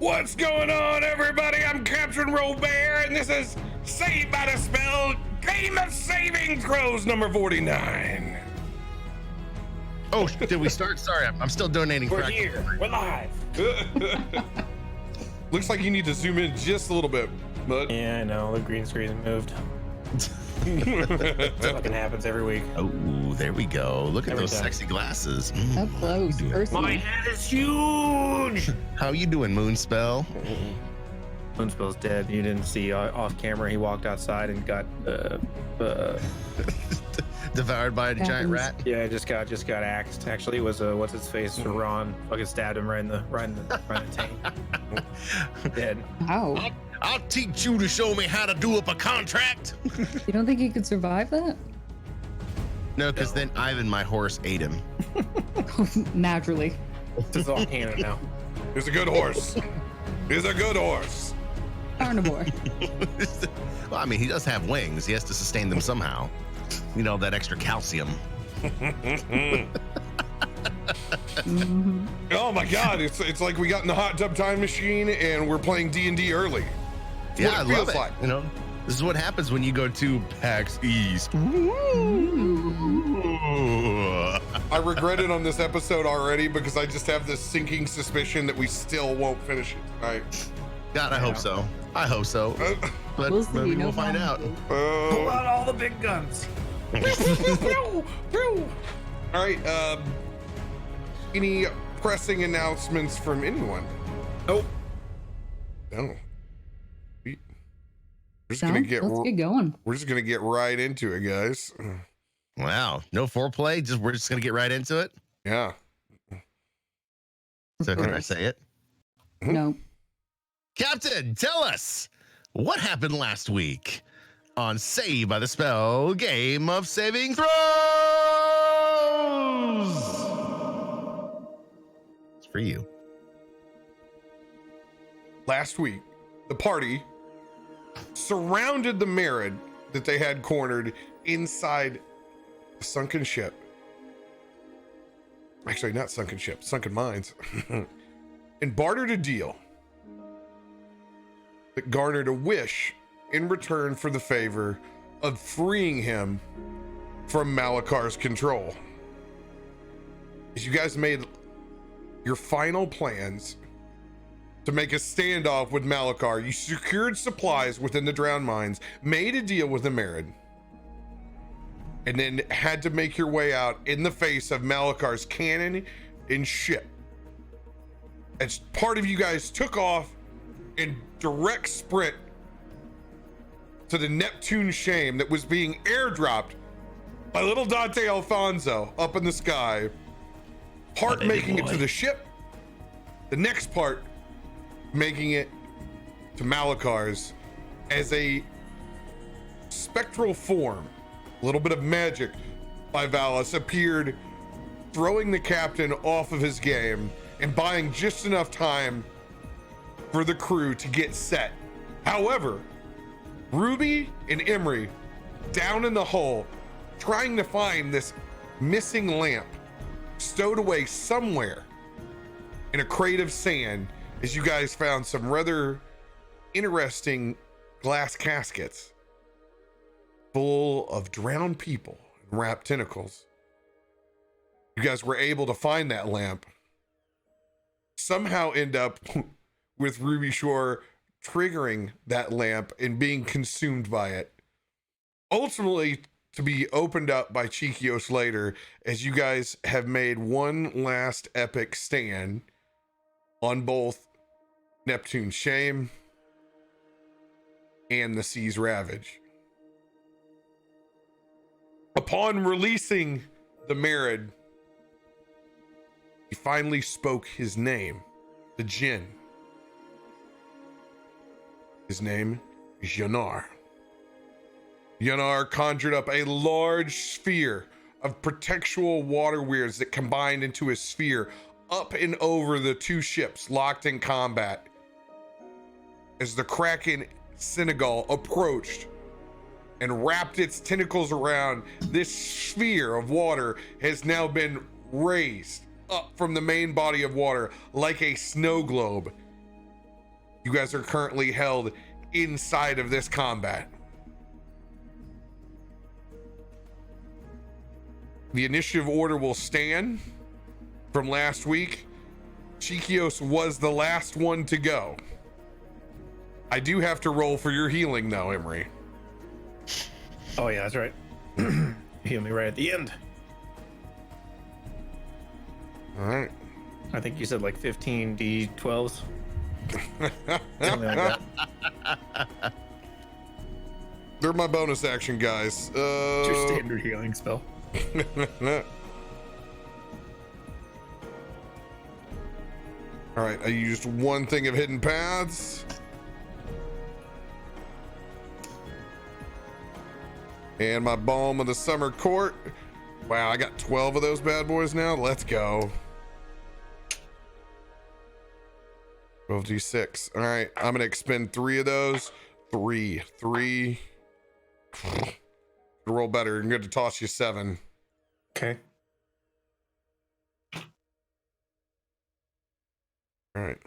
What's going on, everybody? I'm CaptainRoBear, and this is Saved by the Spell Game of Saving Throws number 49. Oh, did we start? Sorry, I'm still donating. We're here. We're live. Looks like you need to zoom in just a little bit, Mud. Yeah, I know. The green screen moved. It fucking happens every week. Oh, there we go. Look at Every those time. sexy glasses. Up close, personally. My head is huge. How you doing, Moonspell? Moonspell's dead. You didn't see off camera. He walked outside and got Devoured by a giant rat. yeah, just got axed. Actually, it was what's his face? Ron fucking stabbed him right in the tank. Dead. Wow. I'll teach you to show me how to do up a contract. You don't think he could survive that? No, because then Ivan, my horse, ate him. Naturally. This is all canon now. He's a good horse. He's a good horse. Carnivore. Well, I mean, he does have wings. He has to sustain them somehow. You know, that extra calcium. Mm-hmm. Oh my God! It's like we got in the hot tub time machine and we're playing D&D early. That's Yeah, what I it love feels it. like. You know, this is what happens when you go to PAX East. I regret it on this episode already because I just have this sinking suspicion that we still won't finish it tonight. God, I hope so. I hope so. But We'll see, maybe no we'll find out. Pull out all the big guns. All right. Any pressing announcements from anyone? Nope. No. We're just So, gonna get. let's get going. We're just gonna get right into it, guys. Wow, no foreplay. We're just gonna get right into it. Yeah. So can I Alright. say it? No. Captain, tell us what happened last week on Saved by the Spell Game of Saving Throws. It's for you. Last week, the party surrounded the Merid that they had cornered inside a sunken ship. Actually, not sunken ship, sunken mines. And bartered a deal that garnered a wish in return for the favor of freeing him from Malakar's control. As you guys made your final plans to make a standoff with Malakar, you secured supplies within the drowned mines, made a deal with the Merid, and then had to make your way out in the face of Malakar's cannon and ship. As part of you guys took off in direct sprint to the Neptune shame that was being airdropped by little Dante Alfonso up in the sky. Part making it to the ship, the next part making it to Malakar's as a spectral form. A little bit of magic by Valis appeared, throwing the captain off of his game and buying just enough time for the crew to get set. However, Ruby and Emmery down in the hull trying to find this missing lamp stowed away somewhere in a crate of sand, as you guys found some rather interesting glass caskets full of drowned people and wrapped tentacles. You guys were able to find that lamp, somehow end up with Ruby Shore triggering that lamp and being consumed by it, ultimately to be opened up by Cheekios later, as you guys have made one last epic stand on both Neptune's shame and the sea's ravage. Upon releasing the Merid, he finally spoke his name, the Jinn. His name is Yanar. Yanar conjured up a large sphere of protectual water weirds that combined into a sphere up and over the two ships locked in combat. As the Kraken Senegal approached and wrapped its tentacles around, this sphere of water has now been raised up from the main body of water like a snow globe You guys are currently held inside of this combat. The initiative order will stand from last week. Cheekios was the last one to go. I do have to roll for your healing though, Emmery. Oh yeah, that's right. Heal me right at the end. All right. I think you said like 15 D12s. Something like that. They're my bonus action, guys. It's your standard healing spell. All right, I used one thing of hidden paths. And my Balm of the Summer Court. Wow, I got 12 of those bad boys now. Let's go. 12d6. All right, I'm gonna expend 3 of those. Three. Roll better. I'm going to toss you 7. Okay. All right.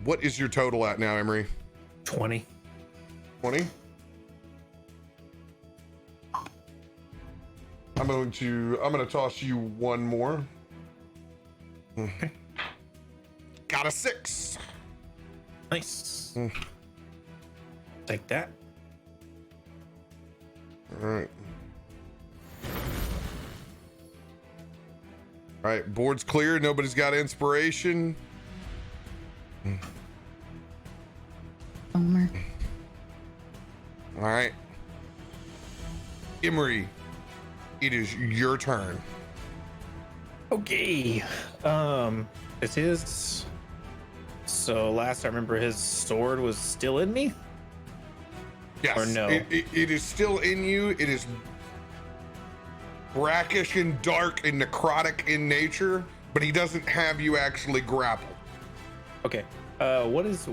What is your total at now, Emmery? 20. 20? I'm going to toss you 1 more. Okay. Got a 6. Nice. Take that. All right. All right, board's clear. Nobody's got inspiration. Bummer. All right. Emmery, it is your turn. Okay. It's his. So last I remember, his sword was still in me. Yes. Or no? It is still in you. It is brackish and dark and necrotic in nature, but he doesn't have you actually grapple. Okay. What is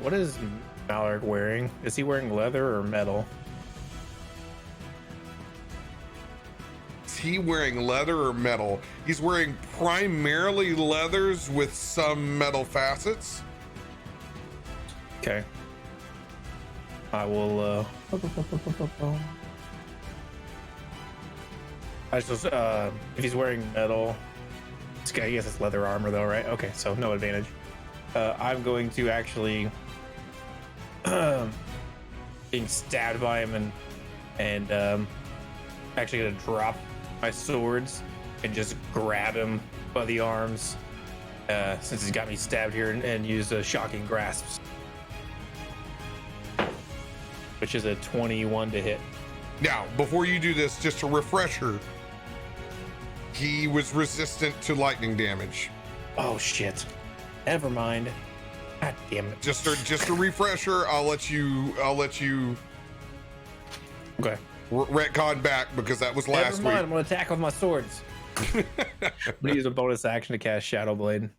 Mallard wearing? Is he wearing leather or metal? Is he wearing leather or metal? He's wearing primarily leathers with some metal facets. Okay. I will. I just if he's wearing metal, this guy, I guess it's leather armor though, right? Okay, so no advantage. I'm going to actually being stabbed by him and actually gonna drop my swords and just grab him by the arms since he's got me stabbed here and use a shocking grasps, which is a 21 to hit. Now, before you do this, just a refresher, he was resistant to lightning damage. Oh shit. Never mind. God damn it. Just a refresher. I'll let you Okay. retcon back because that was last Never mind. week. I'm gonna attack with my swords. I'm gonna use a bonus action to cast Shadow Blade.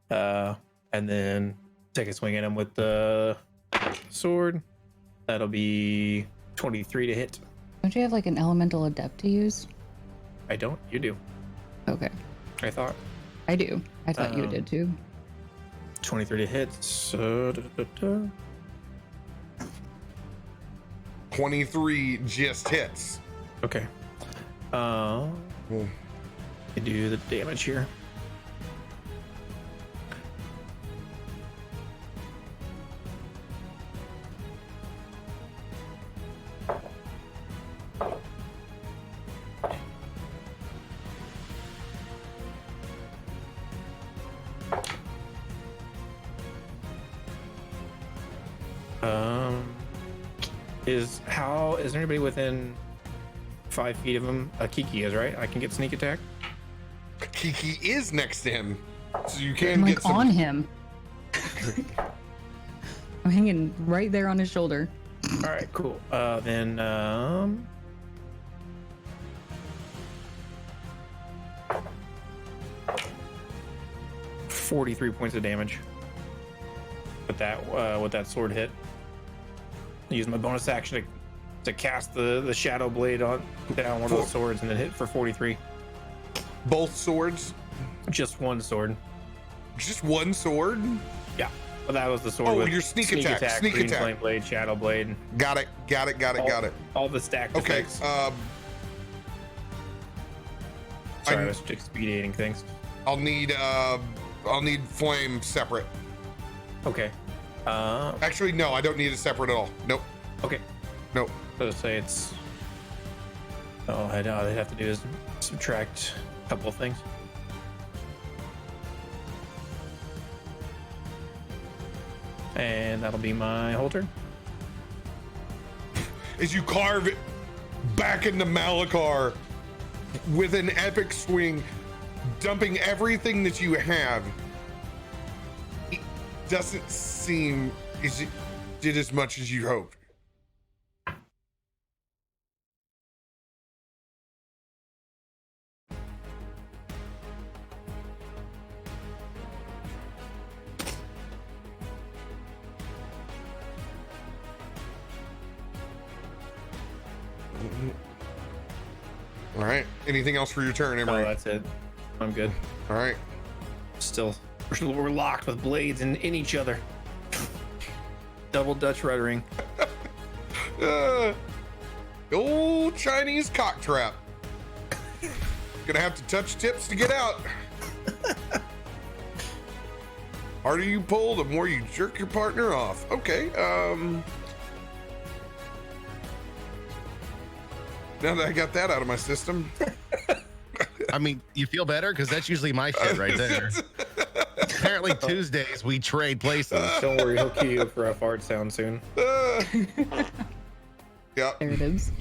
And then take a swing at him with the sword. That'll be 23 to hit. Don't you have like an elemental adept to use? I don't. You do. Okay. I thought. I do. I thought you did too. 23 to hit. So, 23 just hits. Okay. I do the damage here. Is there anybody within 5 feet of him? Kiki is, right? I can get sneak attack. Kiki is next to him, so you can I'm get like some. on him. I'm hanging right there on his shoulder. All right, cool. Then 43 points of damage with that sword hit. I use my bonus action to cast the shadow blade down one of the swords and then hit for 43. Both swords. Just one sword. Just one sword? Yeah. Well, that was the sword. Oh, with your sneak attack, sneak green attack. flame blade, shadow blade. Got it. Got it. All the stacked Okay. effects. Sorry, I I- was expediting things. I'll need flame separate. Okay. Actually, no, I don't need it separate at all. Nope. Okay. Nope. So say it's. Oh, I know. All they have to do is subtract a couple of things. And that'll be my whole turn. As you carve it back into Malachar with an epic swing, dumping everything that you have, it doesn't seem as it did as much as you hoped. All right. Anything else for your turn, Oh, Emmery? that's it. I'm good. All right. Still, we're locked with blades in each other. Double Dutch ruddering. Old Chinese cock trap. Gonna have to touch tips to get out. Harder you pull, the more you jerk your partner off. Okay. Now that I got that out of my system. I mean, you feel better because that's usually my shit right there. Apparently Tuesdays we trade places. Don't worry, he'll cue you for a fart sound soon. Yeah. There it is.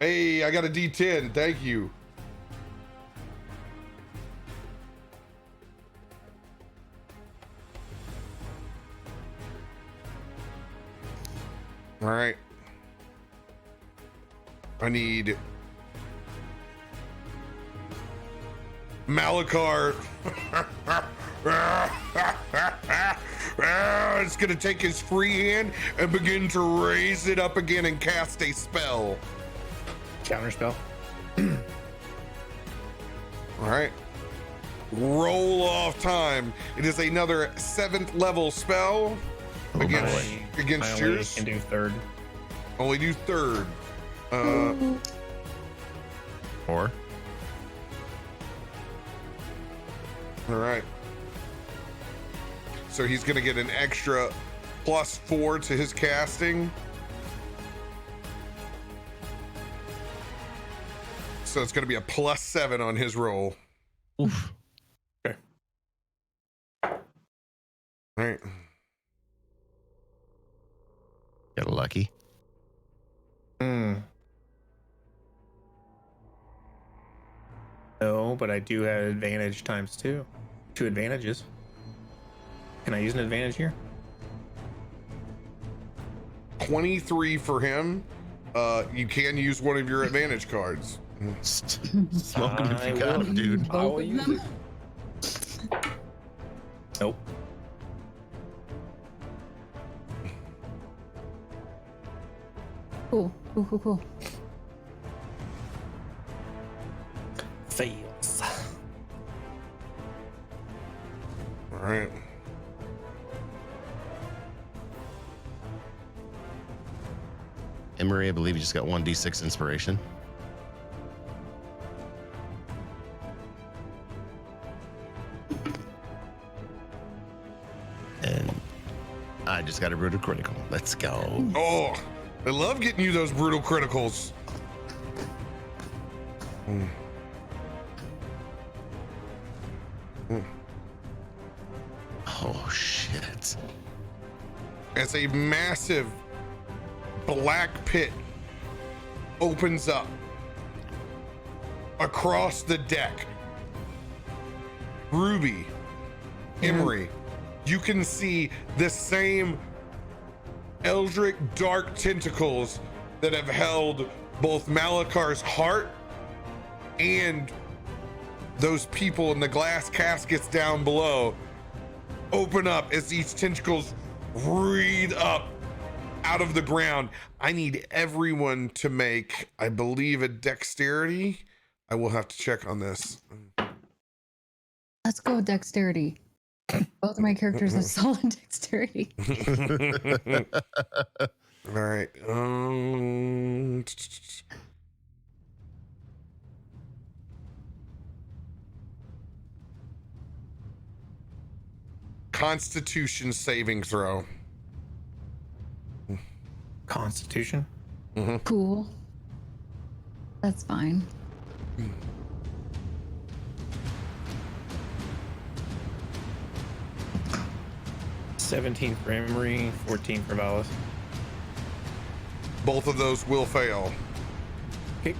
Hey, I got a D10. Thank you. All right. I need Malachar. It's gonna take his free hand and begin to raise it up again and cast a spell. Counter spell. All right. Roll off time. It is another 7th level spell against I only yours. can do third. Only do 3rd. Or All right. So he's going to get an extra +4 to his casting. So it's going to be a +7 on his roll. oof. Okay. All right. Get lucky. No, but I do have advantage times 2. 2 advantages. Can I use an advantage here? 23 for him. You can use one of your advantage cards. Smoke him if I you got will. him, dude. I will Both of use them? it. Nope. Cool. Cool. Fails. All right. Emmery, I believe you just got 1d6 inspiration. And I just got a brutal critical. Let's go. Oh, I love getting you those brutal criticals. Oh, shit. As a massive black pit opens up across the deck, Ruby, Emmery, you can see the same eldritch dark tentacles that have held both Malakar's heart and those people in the glass caskets down below open up as these tentacles breathe up out of the ground. I need everyone to make, I believe, a dexterity. I will have to check on this. Let's go with dexterity. Both of my characters have solid dexterity. All right. Constitution saving throw. Constitution. Cool. That's fine. 17 for Emmery, 14 for Valis. Both of those will fail. Okay.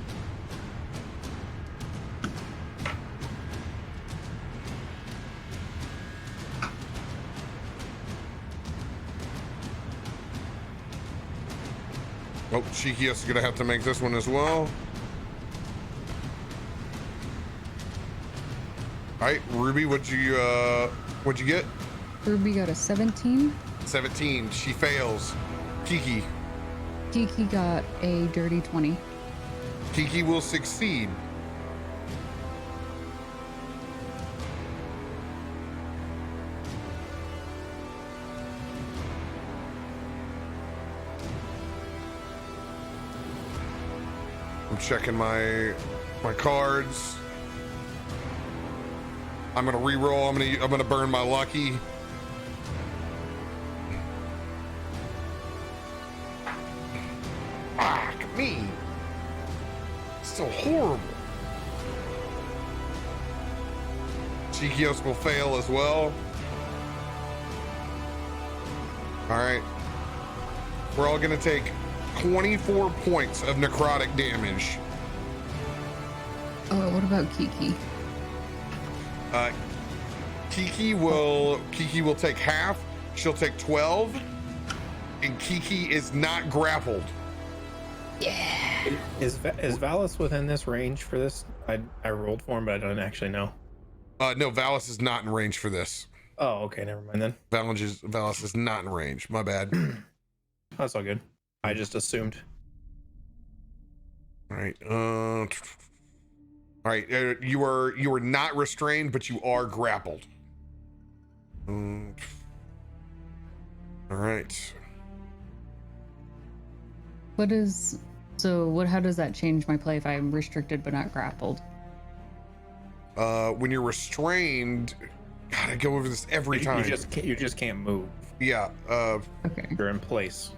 Oh, Cheekios is gonna have to make this one as well. All right, Ruby, what'd you get? Ruby got a 17. 17. She fails. Kiki. Kiki got a dirty 20. Kiki will succeed. I'm checking my cards. I'm gonna re-roll. I'm gonna burn my lucky. Fuck me. So horrible. Cheekios will fail as well. All right. We're all gonna take 24 points of necrotic damage. Oh, what about Kiki? Kiki will take half. She'll take 12, and Kiki is not grappled. Is Valis within this range for this? I rolled for him, but I don't actually know. No, Valis is not in range for this. Oh, okay, never mind then. Valis is not in range. My bad. That's all good. I just assumed. All right. All right. You are not restrained, but you are grappled. All right. How does that change my play if I'm restricted but not grappled? When you're restrained, God, I go over this every time. You just can't move. Yeah. Okay. You're in place.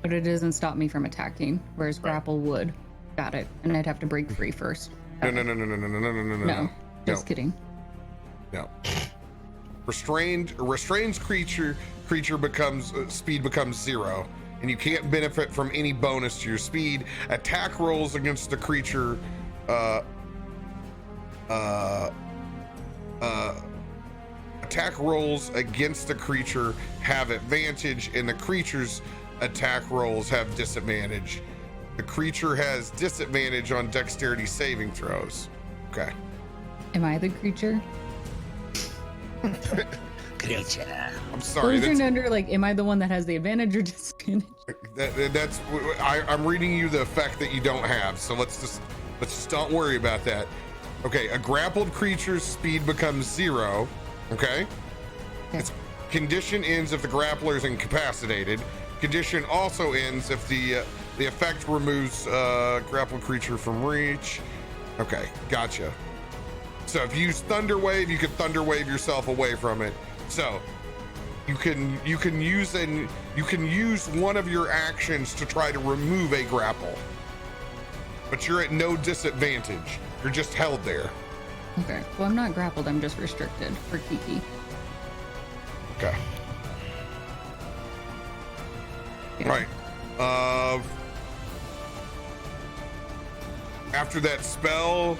But it doesn't stop me from attacking, whereas grapple would. Got it. And I'd have to break free first. No. No. Just kidding. No. Restrained creature becomes speed becomes 0, and you can't benefit from any bonus to your speed. Attack rolls against the creature attack rolls against the creature have advantage, and the creature's attack rolls have disadvantage. The creature has disadvantage on dexterity saving throws. Okay. Am I the creature? Creature. I'm sorry. Those are under like, am I the one that has the advantage or disadvantage? I'm reading you the effect that you don't have, so let's just don't worry about that. Okay, a grappled creature's speed becomes 0. Okay. Its condition ends if the grappler is incapacitated. Condition also ends if the effect removes grappled creature from reach. Okay, gotcha. So if you use Thunder Wave, you can Thunder Wave yourself away from it. So you can use one of your actions to try to remove a grapple, but you're at no disadvantage. You're just held there. Okay. Well, I'm not grappled. I'm just restricted for Kiki. Okay. Yeah. Right. After that spell,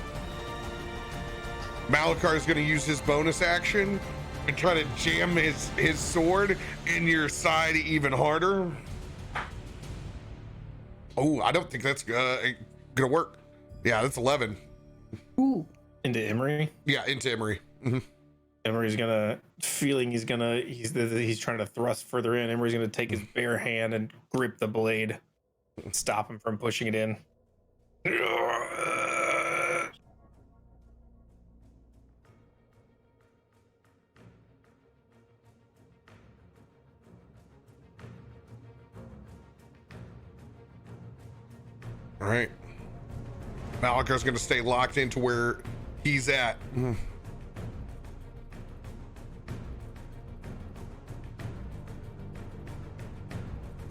Malakar is going to use his bonus action and try to jam his sword in your side even harder. Oh, I don't think that's gonna work. Yeah, that's 11. Ooh. Into Emmery. Yeah, into Emmery. Mhm. Emery's he's trying to thrust further in. Emery's gonna take his bare hand and grip the blade and stop him from pushing it in. All right. Malakar's going to stay locked into where he's at.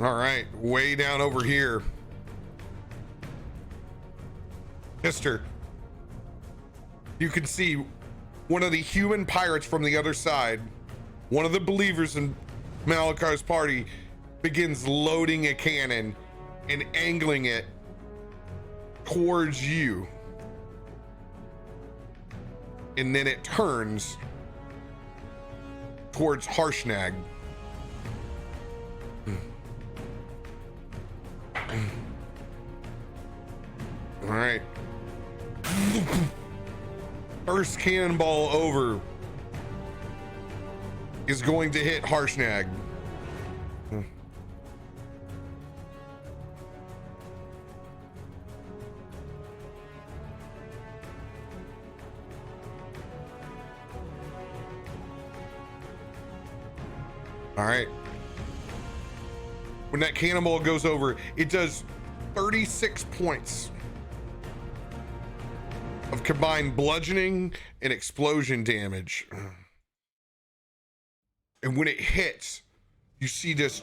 All right, way down over here. Histor, you can see one of the human pirates from the other side, one of the believers in Malakar's party, begins loading a cannon and angling it towards you. And then it turns towards Harshnag. All right. First cannonball over is going to hit Harshnag. All right. When that cannonball goes over, it does 36 points of combined bludgeoning and explosion damage. And when it hits, you see this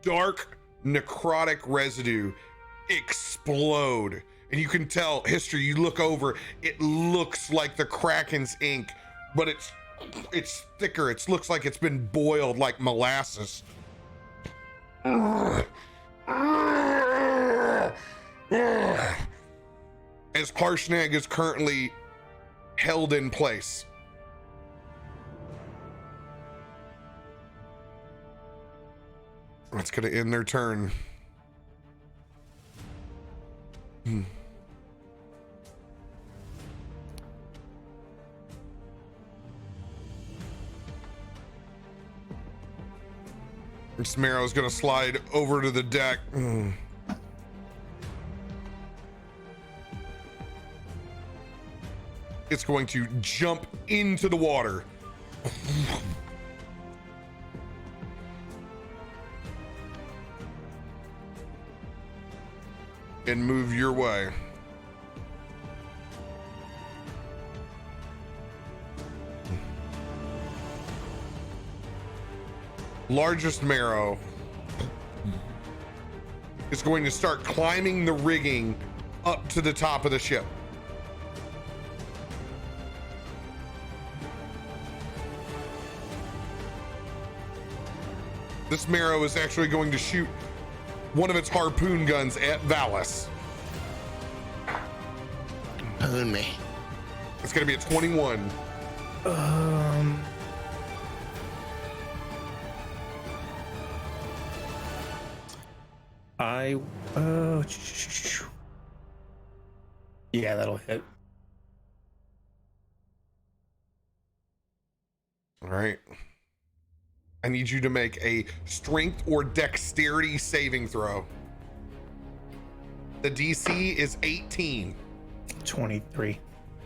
dark necrotic residue explode. And you can tell, Histor, you look over, it looks like the Kraken's ink, but it's thicker. It looks like it's been boiled like molasses. As Harshnag is currently held in place. That's going to end their turn. This Marrow's going to slide over to the deck. It's going to jump into the water. And move your way. Largest Marrow is going to start climbing the rigging up to the top of the ship. This Marrow is actually going to shoot one of its harpoon guns at Valis. Harpoon me. It's going to be a 21. Yeah, that'll hit. All right. I need you to make a strength or dexterity saving throw. The DC is 18. 23.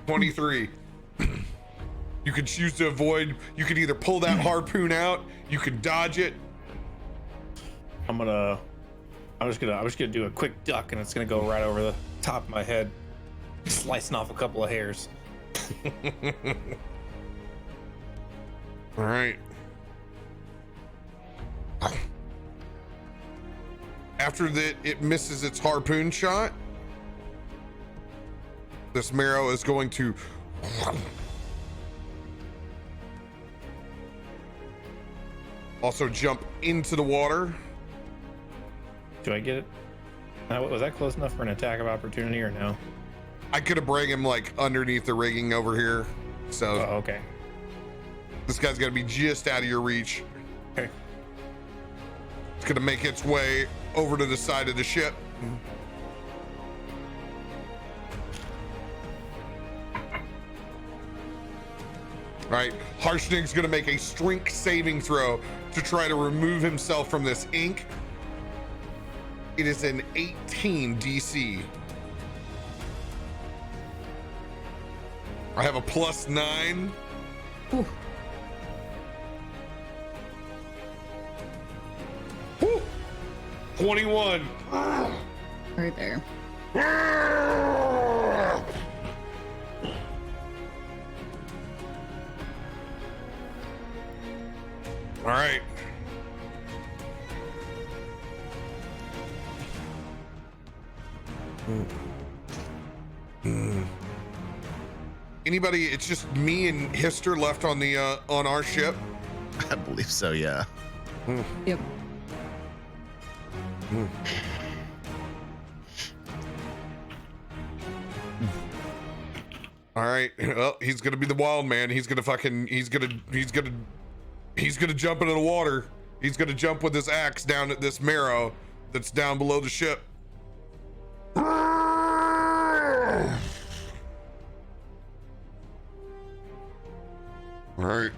23. You can choose to avoid. You can either pull that harpoon out, you can dodge it. I'm just gonna do a quick duck, and it's gonna go right over the top of my head, slicing off a couple of hairs. All right. After that, it misses its harpoon shot. This Marrow is going to also jump into the water. Do I get it? Was that close enough for an attack of opportunity or no? I could have bring him like underneath the rigging over here. So okay. This guy's gonna be just out of your reach. Okay. It's gonna make its way over to the side of the ship. All right, Harshnag's gonna make a strength saving throw to try to remove himself from this ink. It is an 18 DC. I have a +9. Ooh. Whew. 21. Right there. All right. Anybody? It's just me and Histor left on the on our ship. I believe so, yeah. Yep. All right. Well, he's gonna be the wild man. He's gonna jump into the water. He's gonna jump with his axe down at this marrow that's down below the ship. All right.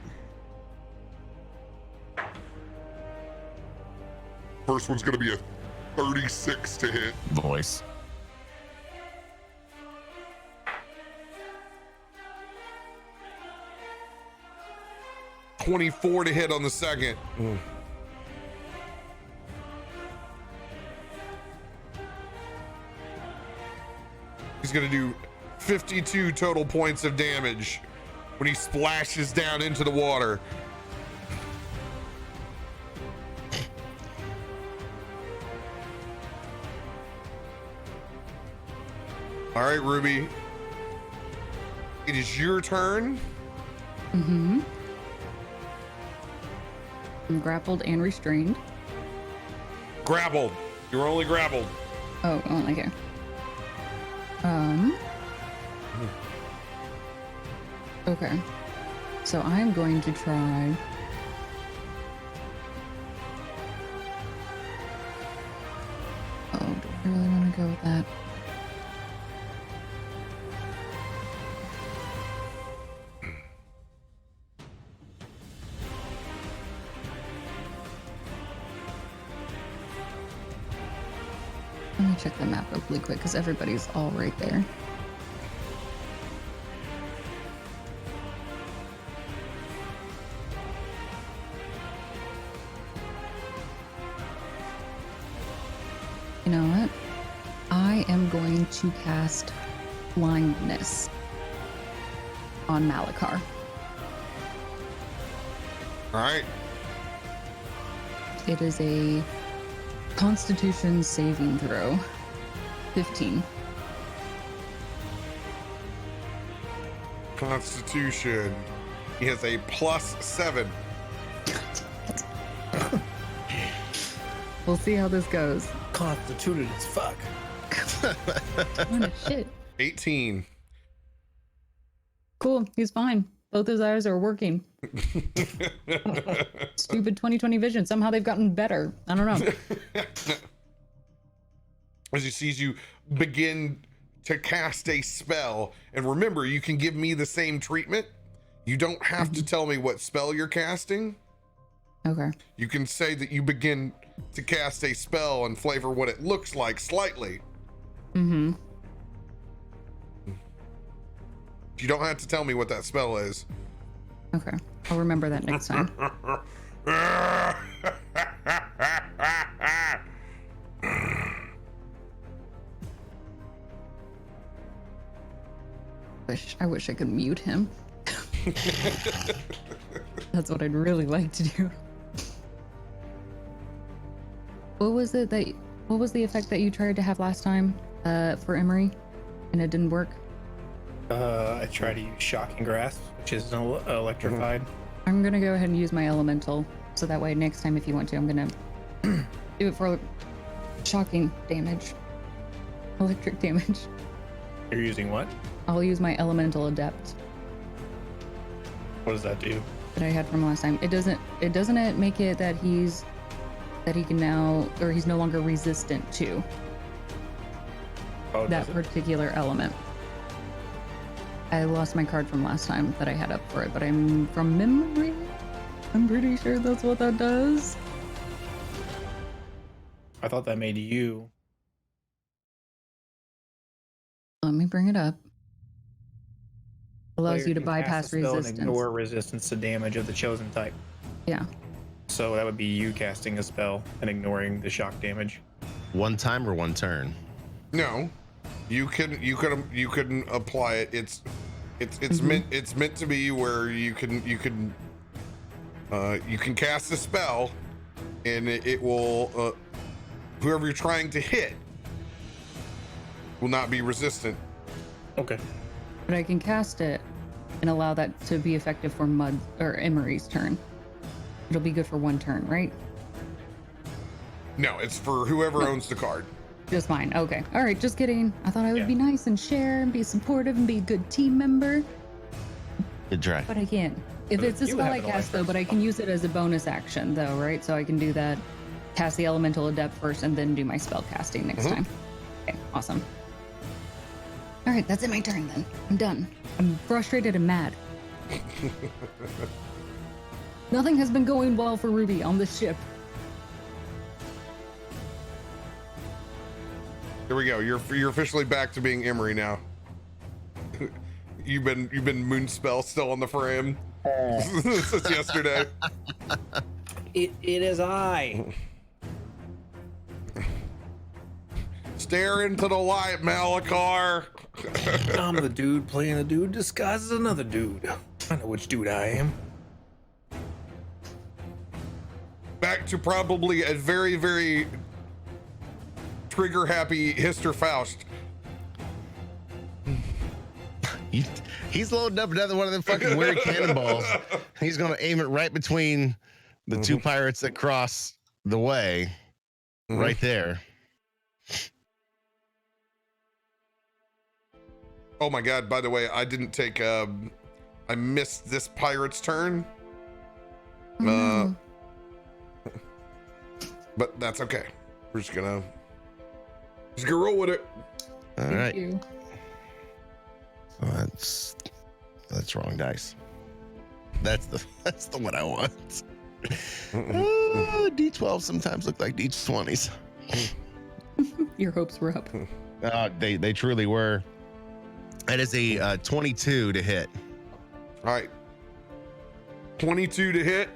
First one's gonna be a 36 to hit. Voice. $24 to hit on the second. He's gonna do 52 total points of damage when he splashes down into the water. All right, Ruby. It is your turn. Mm-hmm. I'm grappled and restrained. Grappled. You're only grappled. Oh, okay. Okay. So I'm going to try. Oh, do I really want to go with that? Let me check the map really quick because everybody's all right there. You know what? I am going to cast blindness on Malachar. All right. It is a Constitution saving throw. 15. Constitution. He has a +7. We'll see how this goes. Constituted as fuck. What a shit. 18. Cool, he's fine. Both his eyes are working. Stupid 20/20 vision. Somehow they've gotten better. I don't know. As he sees you begin to cast a spell, and remember, you can give me the same treatment. You don't have to tell me what spell you're casting. Okay. You can say that you begin to cast a spell and flavor what it looks like slightly. Mm-hmm. You don't have to tell me what that spell is. Okay. I'll remember that next time. I wish I could mute him. That's what I'd really like to do. What was the effect that you tried to have last time for Emmery and it didn't work? I try to use Shocking Grasp, which is electrified. I'm gonna go ahead and use my elemental, so that way next time if you want to, I'm gonna do it for shocking damage. Electric damage. You're using what? I'll use my elemental adept What does that do? that I had from last time. It doesn't make it that he can now, or he's no longer resistant to Oh, that does it? particular element. I lost my card from last time that I had up for it, but I'm from memory. I'm pretty sure that's what that does. I thought that made you. Let me bring it up. Allows player you to can cast bypass a spell and resistance. ignore resistance to damage of the chosen type. Yeah. So that would be you casting a spell and ignoring the shock damage. One time or one turn? No, you can apply it. It's meant to be where you can cast a spell, and it will whoever you're trying to hit will not be resistant. Okay. But I can cast it and allow that to be effective for Mud or Emmery's turn. It'll be good for one turn, right? No, it's for whoever owns the card. Just mine. Okay. All right. Just kidding. I thought I would Yeah. be nice and share and be supportive and be a good team member, Good try. but I can't. If it's a You spell have I an cast though, electric but I can use it as a bonus action though, right? So I can do that, cast the Elemental Adept first, and then do my spell casting next time. Okay. Awesome. All right. That's it. My turn then. I'm done. I'm frustrated and mad. Nothing has been going well for Ruby on this ship. There we go. You're officially back to being Emmery now. You've been Moonspell still on the frame since yesterday. It is I. Stare into the light, Malachar. I'm the dude playing a dude disguised as another dude. I know which dude I am. Back to probably a very, very trigger happy Histor Faust. He's loading up another one of them fucking weird cannonballs. He's gonna aim it right between the two pirates that cross the way, right there. Oh my god, by the way, I didn't take I missed this pirate's turn. But that's okay. We're just gonna roll with it. All Thank right. you. So that's wrong dice. That's the one I want. D12 sometimes look like D20s. Your hopes were up. They truly were. That is a 22 to hit. All right. 22 to hit.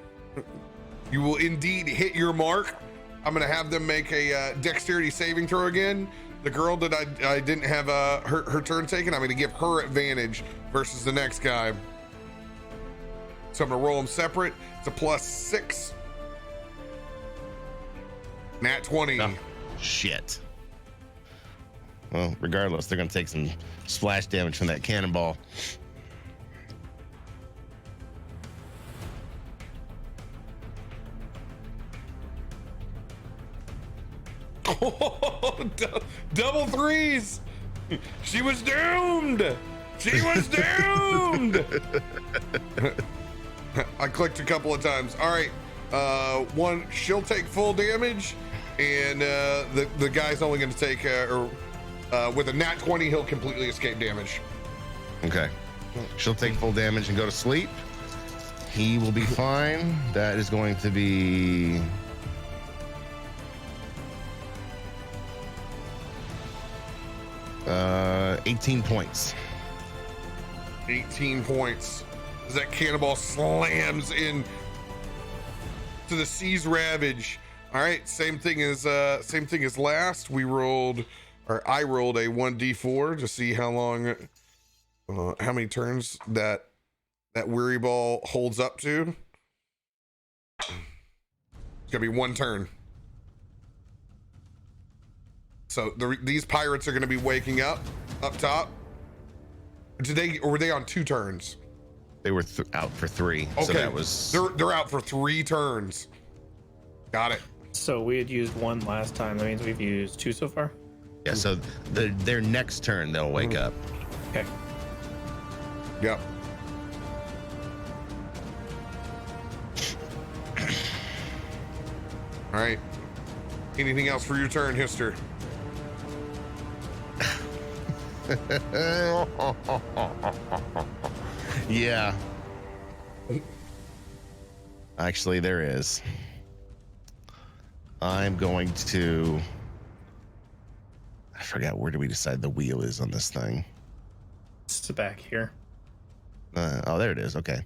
You will indeed hit your mark. I'm gonna have them make a dexterity saving throw again. The girl that I didn't have her turn taken, I'm gonna give her advantage versus the next guy. So I'm gonna roll them separate. It's a +6. Nat 20. Oh, shit. Well, regardless, they're gonna take some splash damage from that cannonball. Oh, double threes. She was doomed. She was doomed. I clicked a couple of times. All right. One, she'll take full damage, and the guy's only going to take, with a nat 20, he'll completely escape damage. Okay. She'll take full damage and go to sleep. He will be fine. That is going to be 18 points. 18 points. As that cannonball slams in to the sea's Ravage. All right, same thing as last. I rolled a 1d4 to see how long, how many turns that weary ball holds up to. It's gonna be one turn. So these pirates are gonna be waking up top. Or were they on 2 turns? They were out for 3. Okay, So that was they're out for 3 turns. Got it. So we had used 1 last time. That means we've used 2 so far. yeah. So their next turn they'll wake up. Okay. Yep. All right. Anything else for your turn, Histor? Yeah. Actually, there is. I'm going to. I forgot, where do we decide the wheel is on this thing? It's back here. Oh, there it is. Okay.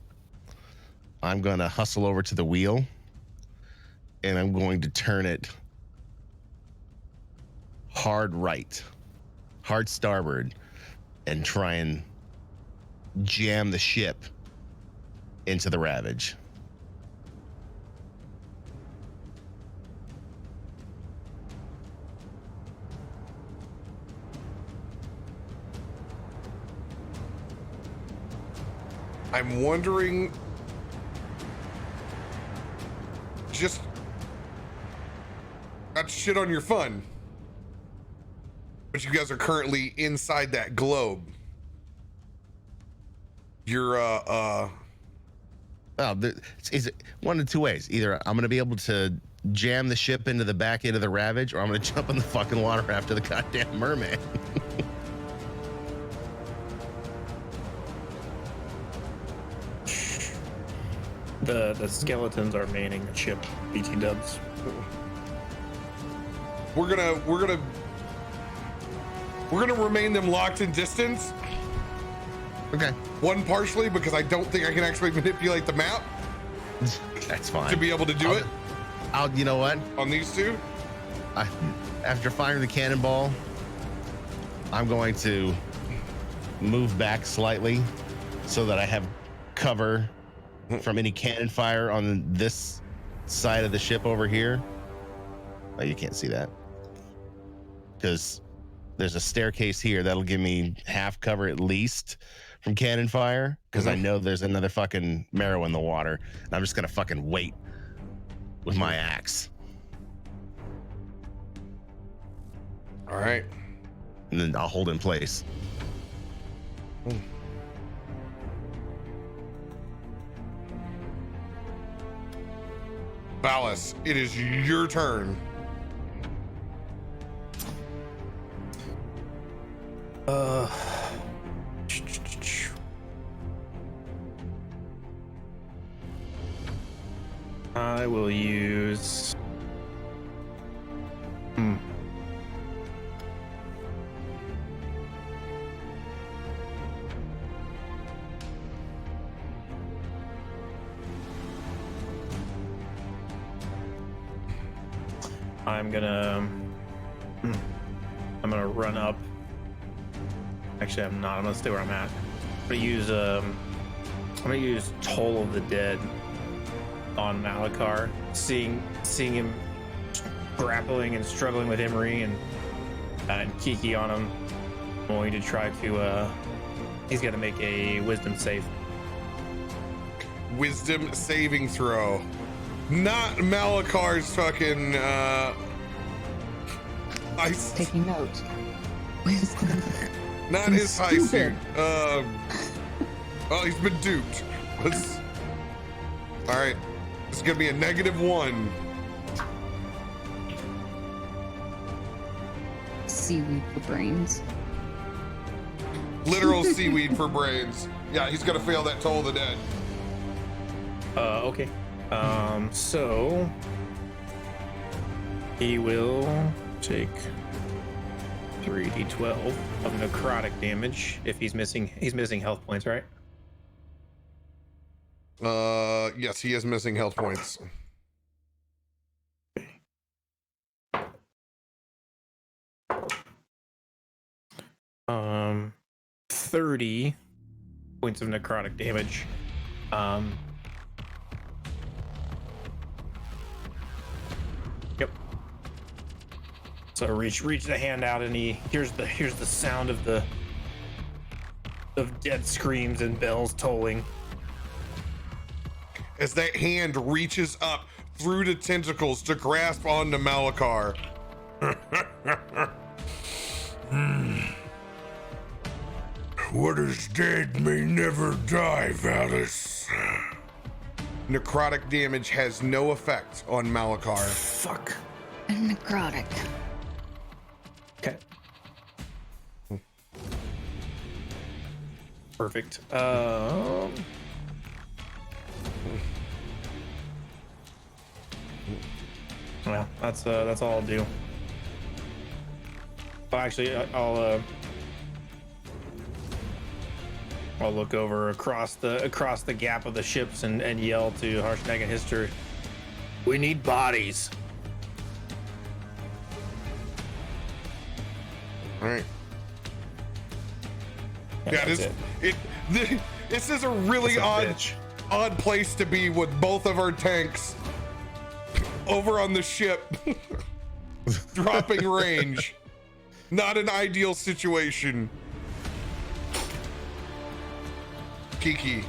I'm going to hustle over to the wheel, and I'm going to turn it hard right. hard starboard and try and jam the ship into the Ravage. I'm wondering, just not to shit on your fun, but you guys are currently inside that globe. You're it's one of two ways. Either I'm going to be able to jam the ship into the back end of the Ravage, or I'm going to jump in the fucking water after the goddamn merman. The skeletons are manning the ship. BT dubs. we're gonna remain them locked in distance. Okay, One, partially because I don't think I can actually manipulate the map that's fine. to be able to do it You know what? on these two. After firing the cannonball, I'm going to move back slightly so that I have cover from any cannon fire on this side of the ship over here. Oh, you can't see that because there's a staircase here that'll give me half cover at least from cannon fire, because I know there's another fucking marrow in the water, and I'm just gonna fucking wait with my axe, All right. and then I'll hold in place. Valis, it is your turn. I will use. I'm gonna run up. Actually, I'm not. I'm gonna stay where I'm at. I'm gonna use Toll of the Dead on Malachar, seeing him grappling and struggling with Emmery and Kiki on him. I'm going to try to. He's gonna make a Wisdom save. Wisdom saving throw. Not Malakar's fucking ice. Taking notes. Wisdom. Not his high suit. Stupid. Well, he's been duped. All right. It's gonna be a -1. Seaweed for brains. Literal seaweed for brains. Yeah, he's gonna fail that Toll of the Dead. Okay. So he will take 3d12 of necrotic damage if he's missing health points, right? Yes, he is missing health points. 30 points of necrotic damage. Yep. So reach the hand out, and he here's the sound of dead screams and bells tolling. As that hand reaches up through the tentacles to grasp onto Malachar. What is dead may never die, Valis. Necrotic damage has no effect on Malachar. Fuck. And necrotic. Okay. Perfect. Well, that's all I'll do. Well, actually, I'll look over across the gap of the ships and yell to Harshnag and Histor, "We need bodies." All right. Yeah, that's this is a really That's a bitch. odd place to be with both of our tanks over on the ship, dropping range. Not an ideal situation. Kiki.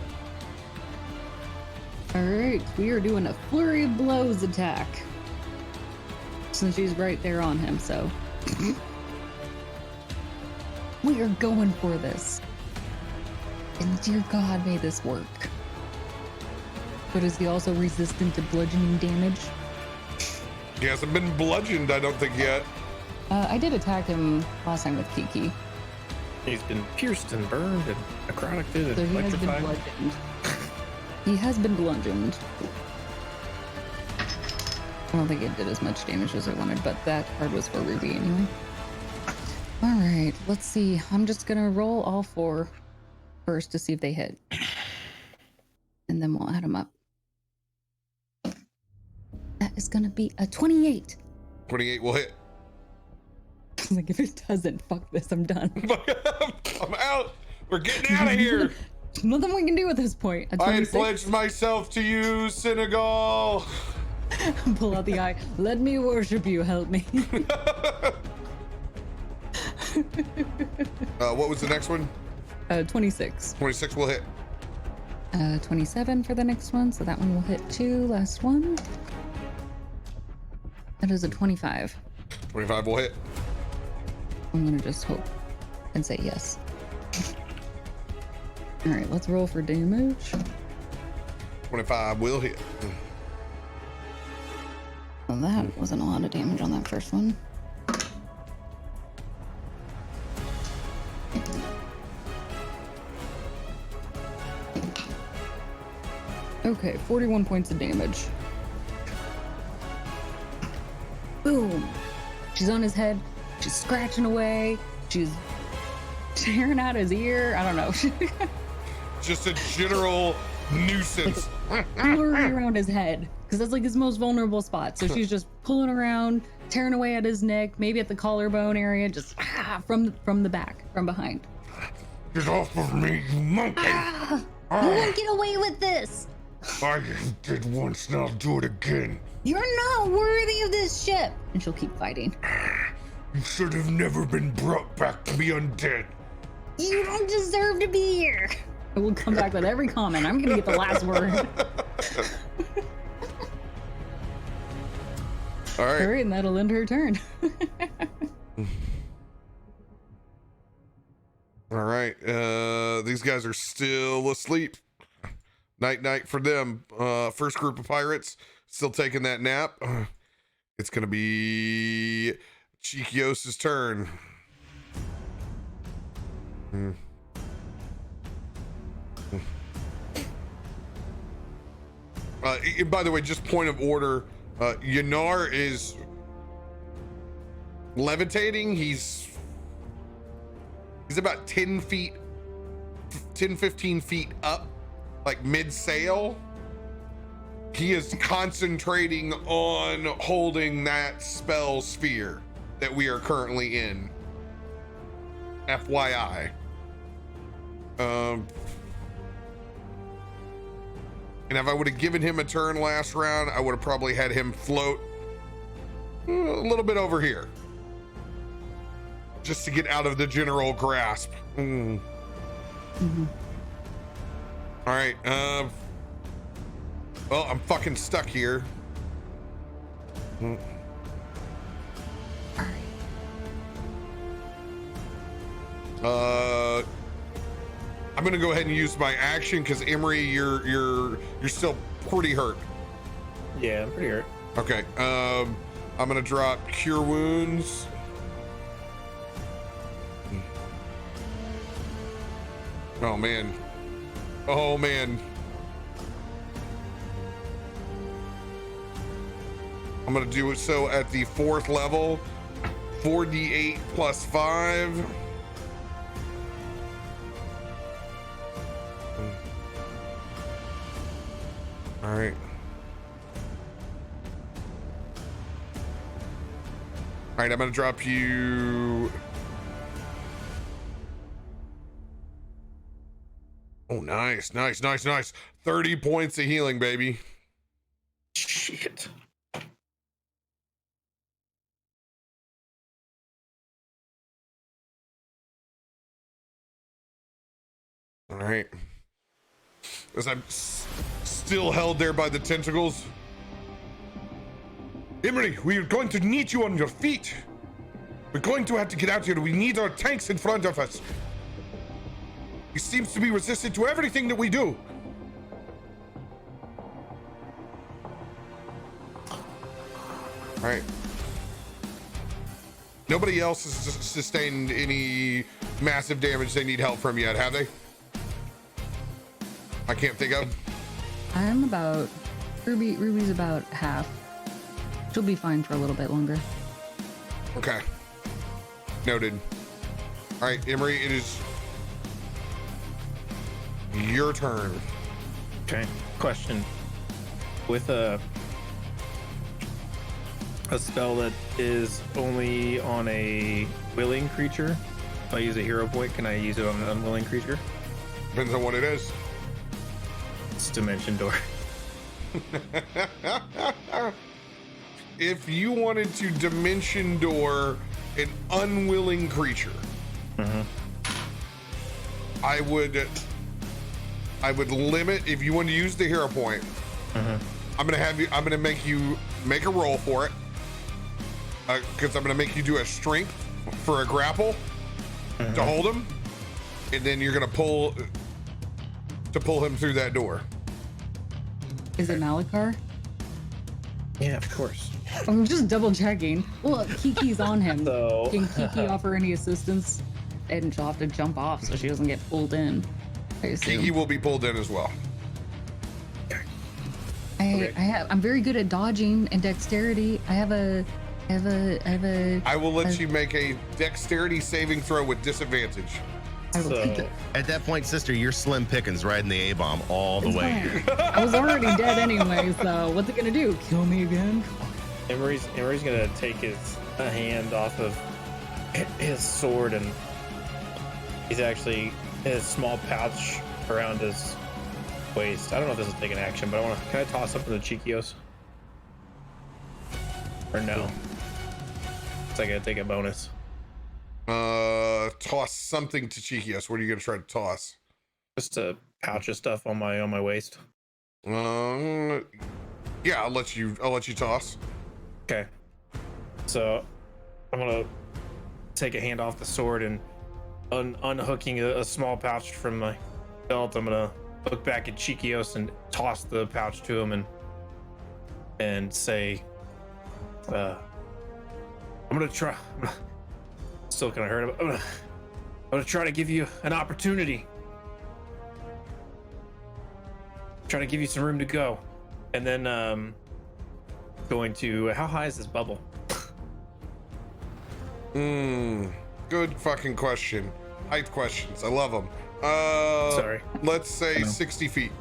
All right, we are doing a flurry of blows attack. Since she's right there on him, so. We are going for this. And dear God, may this work. But is he also resistant to bludgeoning damage? He hasn't been bludgeoned, I don't think, yet. I did attack him last time with Kiki. He's been pierced and burned and necrotic and So he has been electrified. bludgeoned. He has been bludgeoned. I don't think it did as much damage as I wanted, but that card was for Ruby anyway. All right, let's see. I'm just gonna roll all 4 first to see if they hit. And then we'll add them up. That is gonna be a 28. 28 will hit. I was like, if it doesn't, fuck this, I'm done. I'm out. We're getting out of here. There's nothing we can do at this point. A I 26. pledged myself to you, Senegal. Pull out the eye. Let me worship you. Help me. What was the next one? 26. 26 will hit. 27 for the next one, so that one will hit too. Last one. That is a 25. 25 will hit. I'm gonna just hope and say yes. All right, let's roll for damage. 25 will hit. Well, that wasn't a lot of damage on that first one. Okay, 41 points of damage. Boom! She's on his head. She's scratching away. She's tearing out his ear. I don't know. Just a general nuisance. Flurry around his head because that's like his most vulnerable spot. So she's just pulling around, tearing away at his neck, maybe at the collarbone area, just from the back, from behind. Get off of me, you monkey! You won't get away with this. I did once, now I'll do it again. You're not worthy of this ship. And she'll keep fighting. You should have never been brought back to be undead. You don't deserve to be here. I will come back with every comment. I'm gonna get the last word. All right. All right, and that'll end her turn. All right. These guys are still asleep. Night for them. First group of pirates still taking that nap. It's gonna be Cheekios' turn. By the way, just point of order, Yanar is levitating. He's about 10 feet, 15 feet up, like mid-sail. He is concentrating on holding that spell sphere that we are currently in. FYI. And if I would have given him a turn last round, I would have probably had him float a little bit over here. Just to get out of the general grasp. All right. Well, I'm fucking stuck here. I'm gonna go ahead and use my action because Emmery, you're still pretty hurt. Yeah, I'm pretty hurt. Okay. I'm gonna drop Cure Wounds. Oh man. Oh man. I'm gonna do it so at the 4th level, 4d8 plus 5. All right. All right, I'm gonna drop you Oh, nice. 30 points of healing, baby. Shit. All right. As I'm still held there by the tentacles. Emmery, we're going to need you on your feet. We're going to have to get out here. We need our tanks in front of us. He seems to be resistant to everything that we do. All right. Nobody else has sustained any massive damage they need help from yet, have they? I can't think of. I'm about Ruby's about half. She'll be fine for a little bit longer. Okay. Noted. All right, Emmery, it is your turn. Okay. Question. With a spell that is only on a willing creature, if I use a hero point, can I use it on an unwilling creature? Depends on what it is. It's Dimension Door. If you wanted to Dimension Door an unwilling creature, I would limit, if you want to use the hero point, I'm gonna make you make a roll for it, because I'm gonna make you do a strength for a grapple to hold him, and then you're gonna pull him through that door. Is it Malakar? Yeah, of course. I'm just double checking. Well, Kiki's on him. So- Can Kiki offer any assistance? And she'll have to jump off so she doesn't get pulled in. I assume. Kiki will be pulled in as well. I'm very good at dodging and dexterity. I will let you make a dexterity saving throw with disadvantage. I will take it. At that point, sister, you're slim pickings riding the A-bomb all the It's way. fine. I was already dead anyway, so what's it gonna do? Kill me again? Emmery's gonna take a hand off of his sword, and he's actually in a small pouch around his waist. I don't know if this will take an action, but can I toss something to Cheekios? Or no? It's like I take a bonus. Toss something to Cheekios. What are you gonna try to toss? Just a pouch of stuff on my waist. Yeah, I'll let you toss. Okay. So I'm gonna take a hand off the sword and unhooking a small pouch from my belt. I'm gonna look back at Cheekios and toss the pouch to him and say, I'm gonna try. Still kind of hurt him. I'm gonna try to give you an opportunity. Try to give you some room to go, and then going to, how high is this bubble? Good fucking question. Height questions. I love them. Sorry. Let's say 60 feet.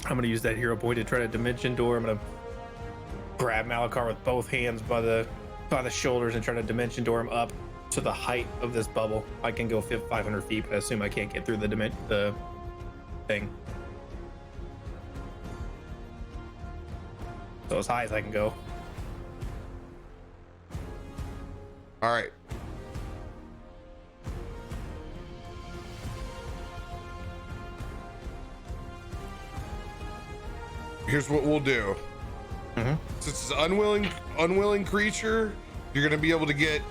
I'm gonna use that hero point to try to dimension door. I'm gonna grab Malakar with both hands by the shoulders and try to dimension door him up to the height of this bubble. I can go 500 feet, but I assume I can't get through the thing. So as high as I can go. All right. Here's what we'll do. Since it's an unwilling creature, you're gonna be able to get.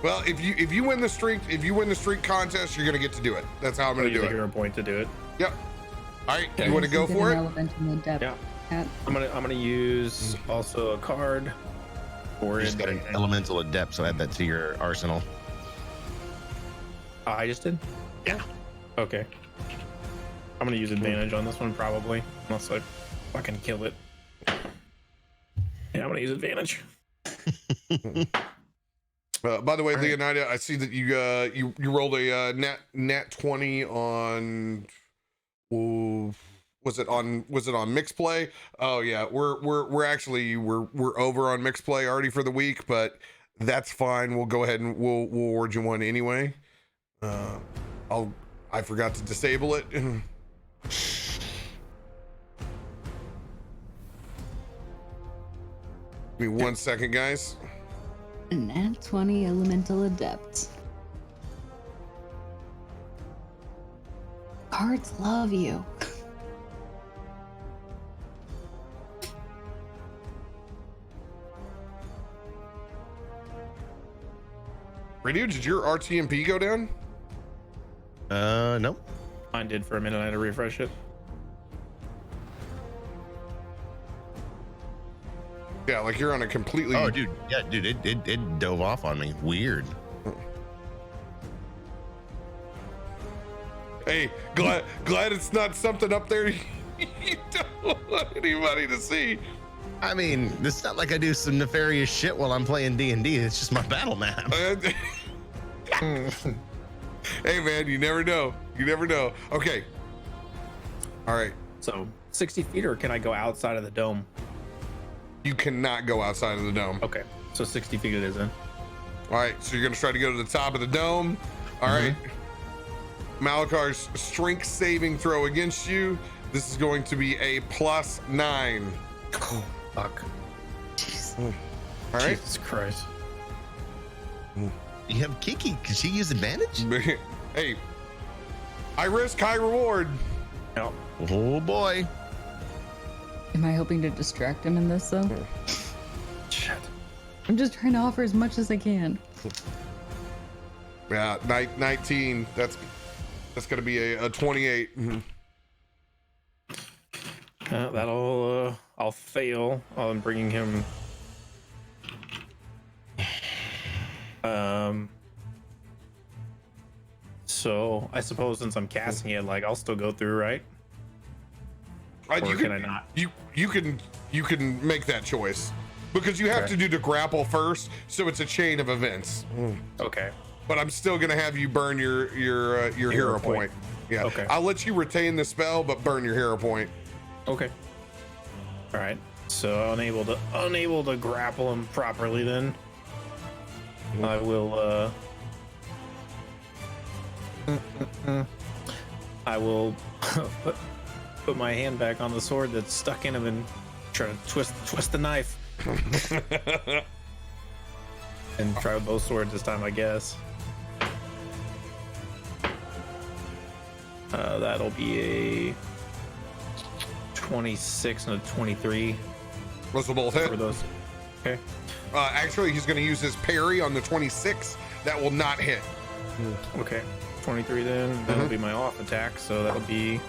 Well, if you win the strength contest, you're gonna get to do it. That's how I'm gonna do use a it. hero point to do it. Yep. All right. Okay. You want to go for it? Yeah. I'm gonna use also a card. You just got an elemental adept, so add that to your arsenal. I just did? Yeah. Okay. I'm gonna use advantage on this one probably, unless I fucking kill it. Yeah, I'm gonna use advantage. By the way, Leonidas, I see that you rolled a nat 20 on. Was it on mixed play? Oh yeah, we're actually over on mixed play already for the week, but that's fine. We'll go ahead and we'll award you one anyway. I I forgot to disable it. Give me 1 second, guys. And that 20 elemental adept. Cards love you. Radio, did your RTMP go down? Nope. Mine did for a minute. I had to refresh it. Yeah, like you're on a completely. Oh, dude. Yeah, dude. It dove off on me. Weird. Hey, glad it's not something up there you don't want anybody to see. I mean, it's not like I do some nefarious shit while I'm playing D&D. It's just my battle map. Hey, man, you never know. You never know. Okay. All right. So 60 feet, or can I go outside of the dome? You cannot go outside of the dome. Okay, so 60 feet it is then. All right. So you're going to try to go to the top of the dome. All right. Malakar's strength saving throw against you. This is going to be a +9. Oh, fuck. All right. Jesus Christ. You have Kiki. Can she use advantage? Hey, high risk, high reward. No. Oh, boy. Am I hoping to distract him in this though? Shit. I'm just trying to offer as much as I can. Yeah, 19. That's going to be a 28. That'll I'll fail on bringing him. So I suppose since I'm casting it, like I'll still go through, right? Or can I not? You can make that choice because you have Okay. to do the grapple first, so it's a chain of events. Okay. But I'm still gonna have you burn your hero point. Yeah. Okay. I'll let you retain the spell, but burn your hero point. Okay. All right. So unable to grapple him properly. Then I will. I will put my hand back on the sword that's stuck in him and try to twist the knife. And try with both swords this time, I guess. That'll be a 26 and a 23 Those will both hit. for those. Okay. Actually, he's going to use his parry on the 26. That will not hit. Okay. 23 then. That'll be my off attack, so that'll be.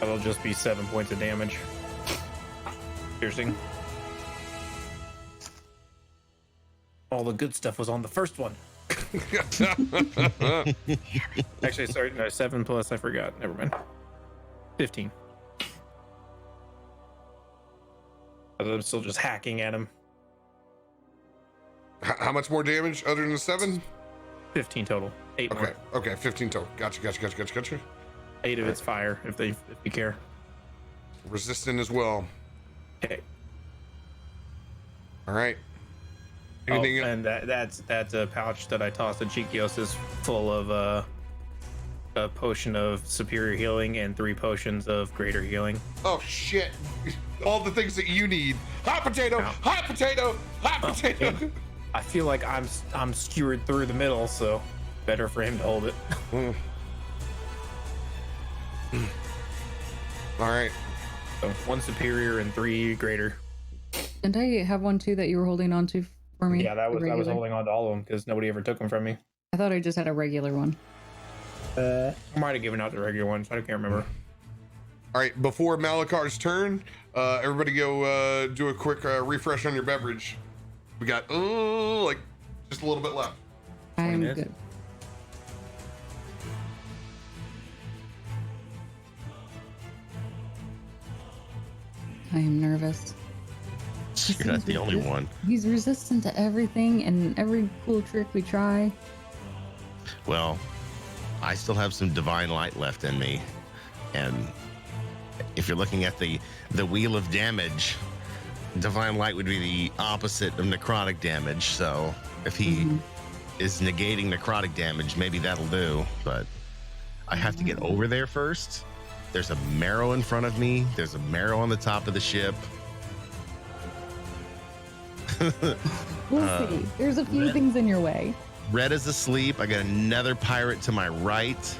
That'll just be 7 points of damage. Piercing. All the good stuff was on the first one. Actually, sorry, no, 7 plus, I forgot. Never mind. 15. But I'm still just hacking at him. How much more damage other than the 7? 15 total. 8 more. Okay, 15 total. Gotcha. 8 of it's fire, if you care. Resistant as well. Okay. All right. Oh, Anything? and that's a pouch that I tossed at Cheekios is full of a potion of superior healing and 3 potions of greater healing. Oh shit! All the things that you need. Hot potato. Ow. Hot potato. Hot potato. Okay. I feel like I'm skewered through the middle, so better for him to hold it. All right. So 1 superior and 3 greater. Didn't I have one too that you were holding on to for me? Yeah, I was Regular? holding on to all of them because nobody ever took them from me. I thought I just had a regular one. I might have given out the regular ones. I can't remember. All right. Before Malakar's turn, everybody go do a quick refresh on your beverage. We got like just a little bit left. I am minutes. good. I am nervous. You're not the only one. He's resistant to everything and every cool trick we try. Well, I still have some divine light left in me, and if you're looking at the wheel of damage, divine light would be the opposite of necrotic damage. So if he is negating necrotic damage. Maybe that'll do, but I have to get over there first. There's a marrow in front of me. There's a marrow on the top of the ship. We'll see. There's a few things in your way. Red is asleep. I got another pirate to my right.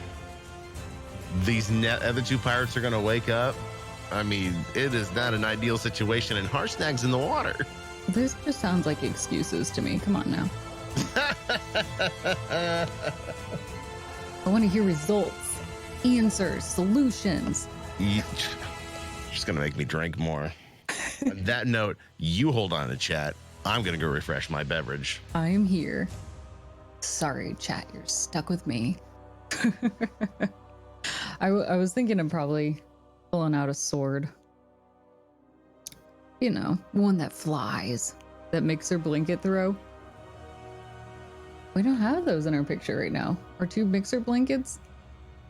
These other two pirates are going to wake up. I mean, it is not an ideal situation, and Harsnag's in the water. This just sounds like excuses to me. Come on now. I want to hear results, answers, solutions. You're just going to make me drink more. On that note, you hold on to chat. I'm going to go refresh my beverage. I am here. Sorry, chat, you're stuck with me. I was thinking of probably pulling out a sword. You know, one that flies, that mixer blanket throw. We don't have those in our picture right now. Our two mixer blankets.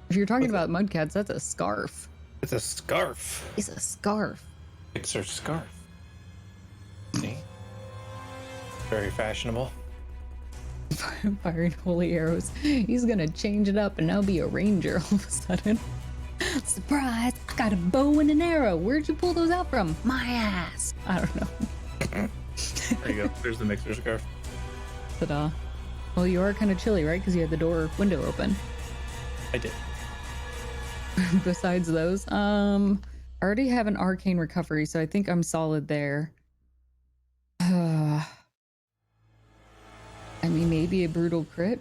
If you're talking about Mudcats, that's a scarf. It's a scarf. It's a scarf. It's her scarf. See? Very fashionable. Firing holy arrows. He's gonna change it up and now be a ranger all of a sudden. Surprise! I got a bow and an arrow. Where'd you pull those out from? My ass. I don't know. There you go. There's the mixer scarf. Ta-da. Well, you are kind of chilly, right? Because you had the window open. I did. Besides those, I already have an arcane recovery, so I think I'm solid there. I mean, maybe a brutal crit.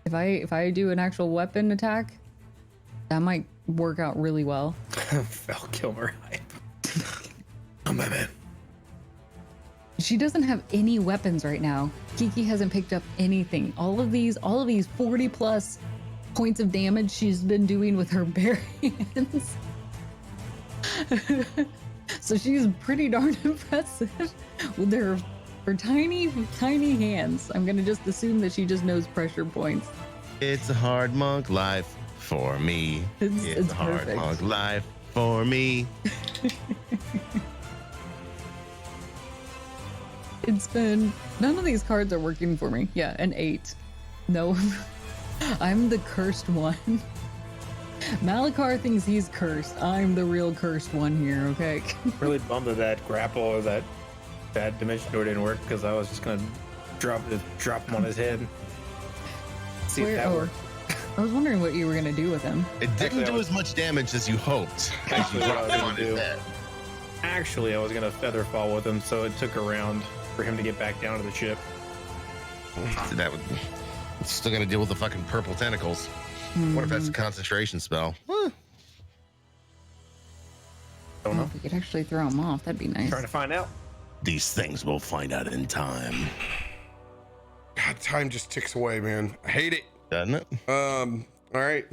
If I do an actual weapon attack, that might work out really well. Val Kilmer hype. Oh my man. She doesn't have any weapons right now. Kiki hasn't picked up anything. All of these 40 plus points of damage she's been doing with her bare hands. So she's pretty darn impressive with her tiny hands. I'm gonna just assume that she just knows pressure points. It's a hard monk life for me. It's a hard perfect. monk life for me. It's been, none of these cards are working for me. Yeah, an 8. No, I'm the cursed one. Malakar thinks he's cursed. I'm the real cursed one here, okay? Really bummed that grapple or that dimension door didn't work because I was just gonna drop him on his head. See if that worked. I was wondering what you were gonna do with him. It didn't do as much damage as you hoped. Actually, what I was gonna do. Actually, I was gonna feather fall with him, so it took a round for him to get back down to the ship. That would still gotta deal with the fucking purple tentacles. What if that's a concentration spell? Don't know. If we could actually throw him off, that'd be nice. Trying to find out. These things we'll find out in time. God, time just ticks away, man. I hate it. Doesn't it? All right.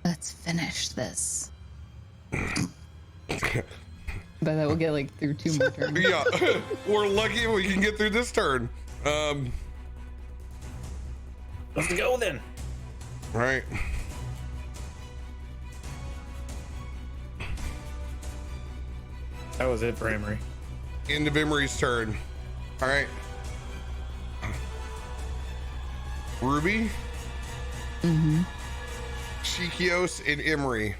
Let's finish this. By that, we'll get like through 2 more turns. Yeah, we're lucky if we can get through this turn. Let's go then. All right. That was it for Emmery. End of Emery's turn. All right. Ruby, Cheekios, and Emmery.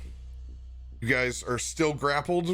You guys are still grappled.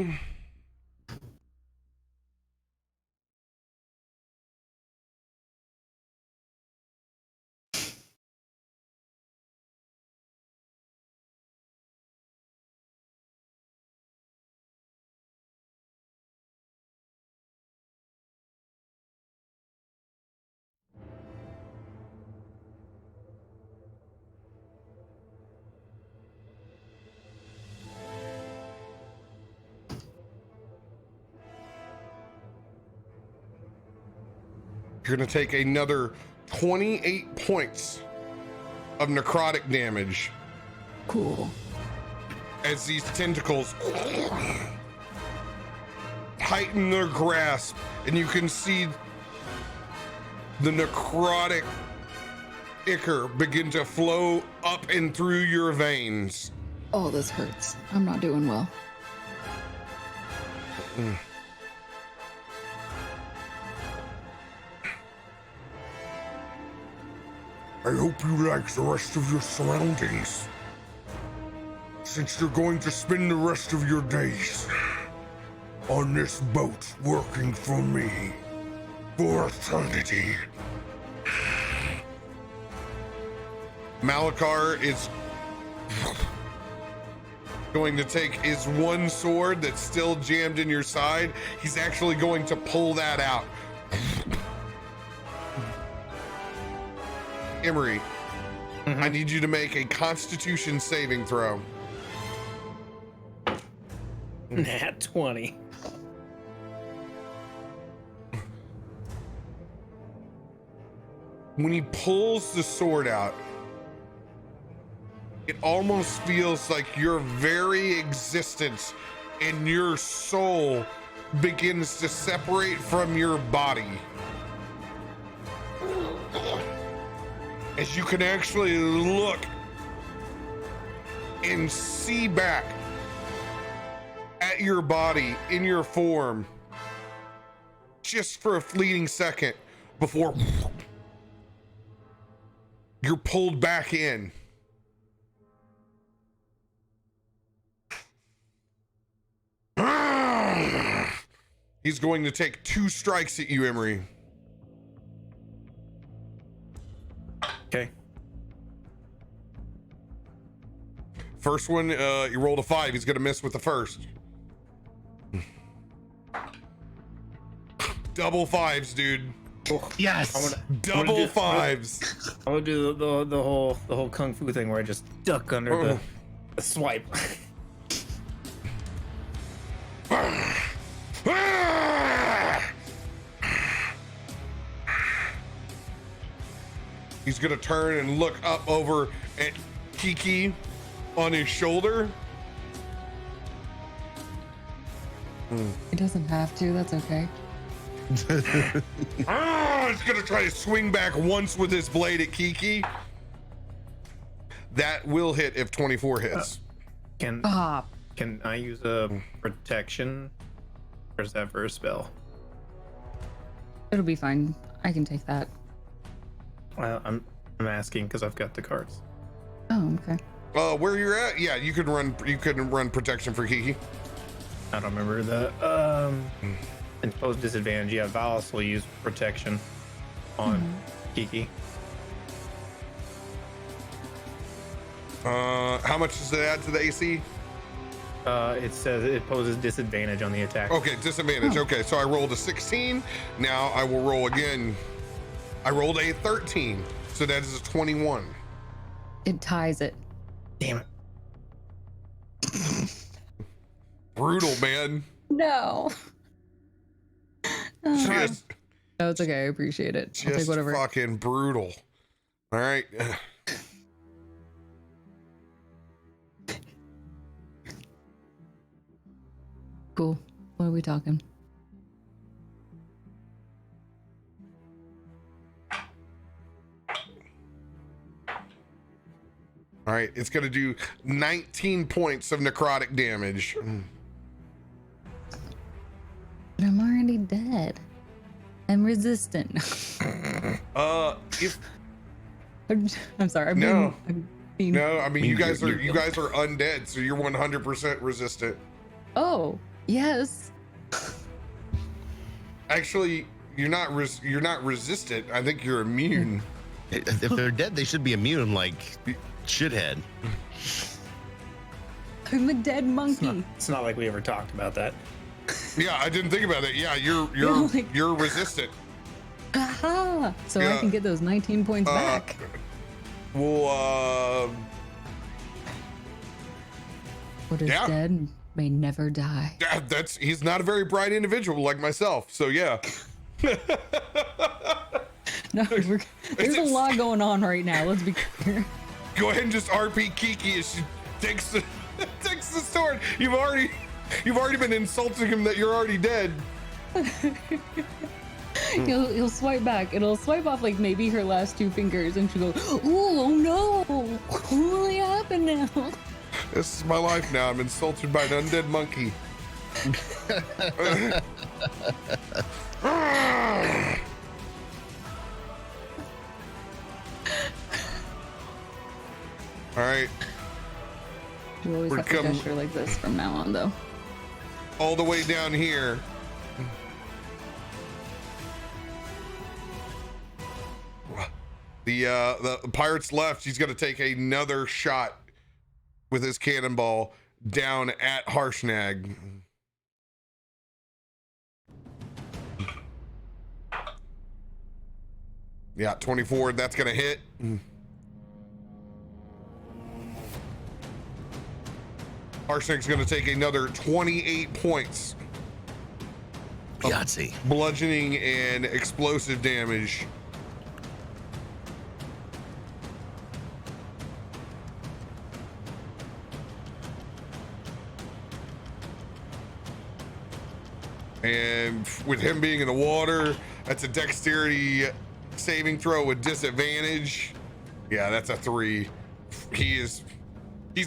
You're going to take another 28 points of necrotic damage Cool. as these tentacles tighten their grasp, and you can see the necrotic ichor begin to flow up and through your veins. Oh, this hurts. I'm not doing well. I hope you like the rest of your surroundings, since you're going to spend the rest of your days on this boat working for me for eternity. Malakar is going to take his one sword that's still jammed in your side. He's actually going to pull that out. Emmery, I need you to make a Constitution saving throw. Nat 20. When he pulls the sword out, it almost feels like your very existence and your soul begins to separate from your body. As you can actually look and see back at your body in your form just for a fleeting second before you're pulled back in. He's going to take 2 strikes at you, Emmery. Okay. First one, you rolled a 5. He's going to miss with the first. Double 5s, dude. Yes. Double 5s. I'm gonna do the whole kung fu thing where I just duck under the swipe. He's gonna turn and look up over at Kiki on his shoulder. He doesn't have to. That's okay. He's gonna try to swing back once with his blade at Kiki. That will hit if 24 hits. Can I use a protection, or is that for a spell? It'll be fine. I can take that. Well, I'm asking because I've got the cards. Oh, okay. Where you're at? Yeah, you could run protection for Kiki. I don't remember the impose disadvantage. Yeah, Valis will use protection on Kiki. How much does it add to the AC? It says it poses disadvantage on the attack. Okay, disadvantage. Okay, so I rolled a 16. Now I will roll again. I rolled a 13, so that is a 21. It ties it. Damn it. Brutal, man. No. Just, No, it's okay. I appreciate it. I'll take just whatever. fucking brutal. All right. Cool. What are we talking? All right, it's gonna do 19 points of necrotic damage. But I'm already dead. I'm resistant. If I'm sorry. No. I'm being, no, I mean you guys are you're- undead, so you're 100% resistant. Oh, yes. Actually, you're not resistant. I think you're immune. If they're dead, they should be immune, like shithead. I'm a dead monkey. It's not like we ever talked about that. Yeah, I didn't think about it. Yeah, you're Like- you're resistant. Aha! So I Yeah. can get those 19 points back. Well, What is yeah. dead may never die. he's not a very bright individual like myself. So yeah. No, there's a lot going on right now. Let's be clear. Go ahead and just RP Kiki as she takes the sword. You've already been insulting him that you're already dead. He'll swipe back. It'll swipe off like maybe her last 2 fingers, and she'll go, "Ooh, oh no! What really happened now?" This is my life now. I'm insulted by an undead monkey. All right. You always We're have to gesture like this from now on, though. All the way down here. The pirate's left. He's going to take another shot with his cannonball down at Harshnag. Yeah, 24. That's going to hit. Harshnag's going to take another 28 points. Yahtzee. Bludgeoning and explosive damage. And with him being in the water, that's a dexterity saving throw with disadvantage. Yeah, that's a 3. He's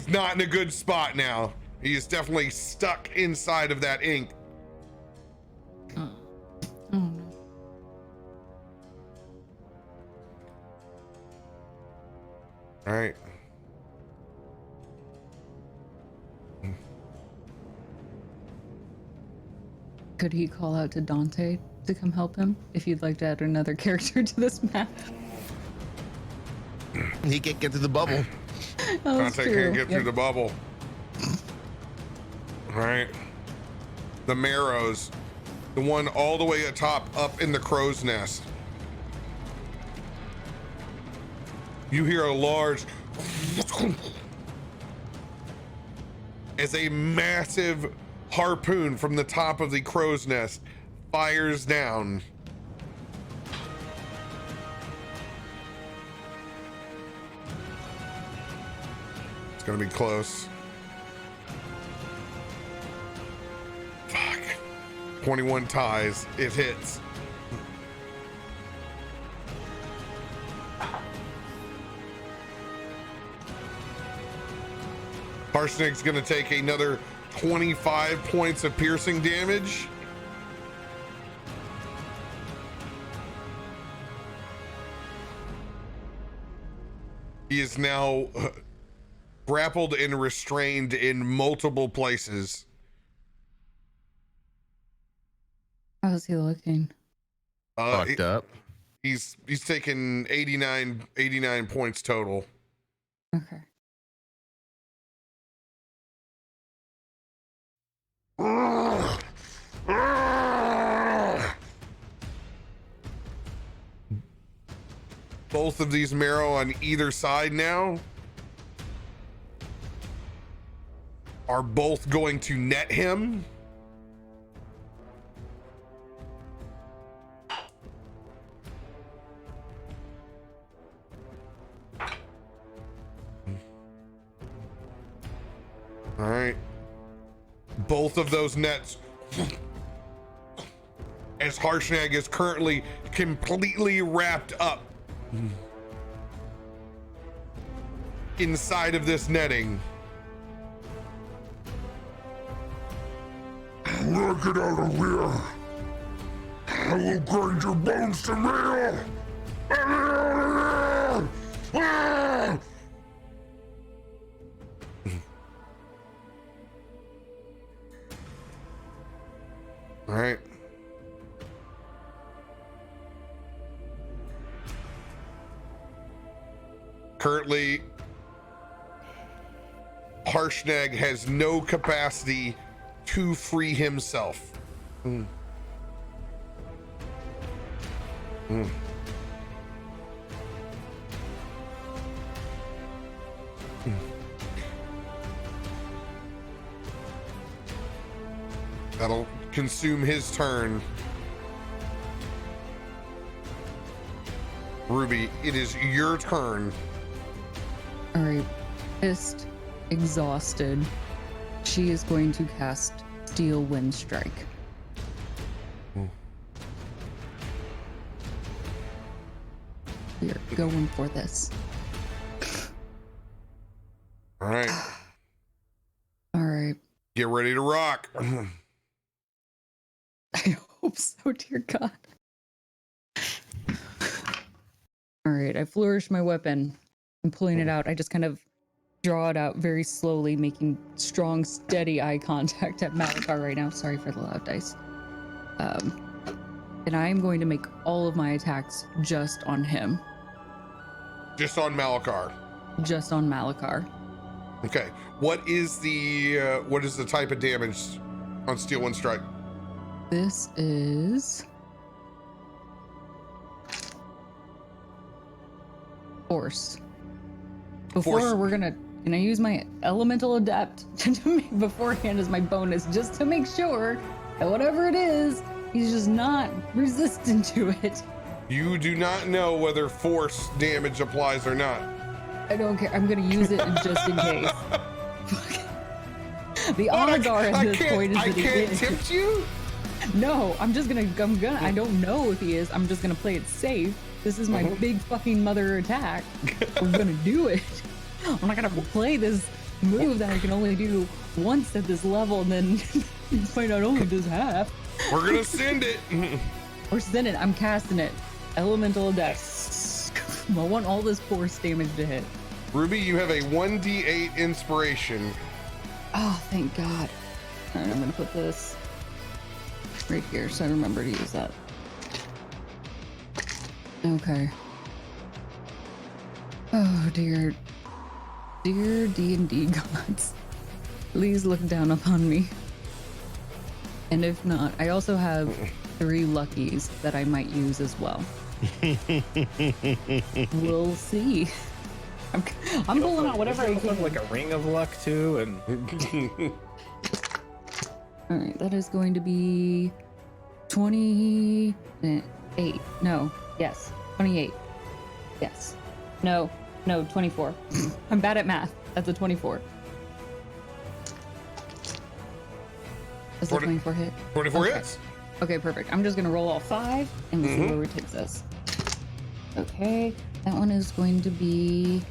not in a good spot now. He is definitely stuck inside of that ink. Oh no. All right. Could he call out to Dante to come help him if you'd like to add another character to this map? He can't get to the bubble. Dante can't get through the bubble. All right. The Marrows. The one all the way atop up in the crow's nest. You hear a large as a massive harpoon from the top of the crow's nest fires down. It's gonna be close. Fuck. 21 ties. It hits. Harshnag's gonna take another 25 points of piercing damage. He is now grappled and restrained in multiple places. How's he looking? Fucked up. He's taken 89 points total. Okay. Both of these marrow on either side now are both going to net him. All right. Both of those nets, as Harshnag is currently completely wrapped up inside of this netting. When I get out of here, I will grind your bones to meal. All right. Currently, Harshnag has no capacity to free himself. That'll consume his turn. Ruby, it is your turn. All right. Pissed, exhausted. She is going to cast Steel Wind Strike. We're going for this. All right. All right. Get ready to rock. I hope so, dear God. All right, I flourish my weapon. I'm pulling it out. I just kind of draw it out very slowly, making strong, steady eye contact at Malakar right now. Sorry for the loud dice. And I am going to make all of my attacks just on him. Just on Malakar. Just on Malakar. Okay. What is the type of damage on Steel Wind Strike? This is force. Before we're gonna use my elemental adept to make beforehand as my bonus, just to make sure that whatever it is, he's just not resistant to it. You do not know whether force damage applies or not. I don't care. I'm gonna use it just in case. The honor at this point is that he can't is. tempt you? No, I'm gonna, I don't know if he is. I'm just gonna play it safe. This is my big fucking mother attack. We're gonna do it. I'm not gonna play this move that I can only do once at this level and then find out only this half. We're gonna send it. Or send it. I'm casting it. Elemental adept. I want all this force damage to hit. Ruby, you have a 1d8 inspiration. Oh, thank God. All right, I'm gonna put this right here so I remember to use that. Okay. Oh dear D&D gods, please look down upon me. And if not, I also have 3 luckies that I might use as well. We'll see. I'm pulling out whatever I can. Like a ring of luck too, and All right, that is going to be 28. No, yes, 28. Yes. No, 24. I'm bad at math. That's a 24. Does the 24 hit? 24 Okay. hits. Okay, perfect. I'm just gonna roll all 5 and we'll see where it takes us. Okay, that one is going to be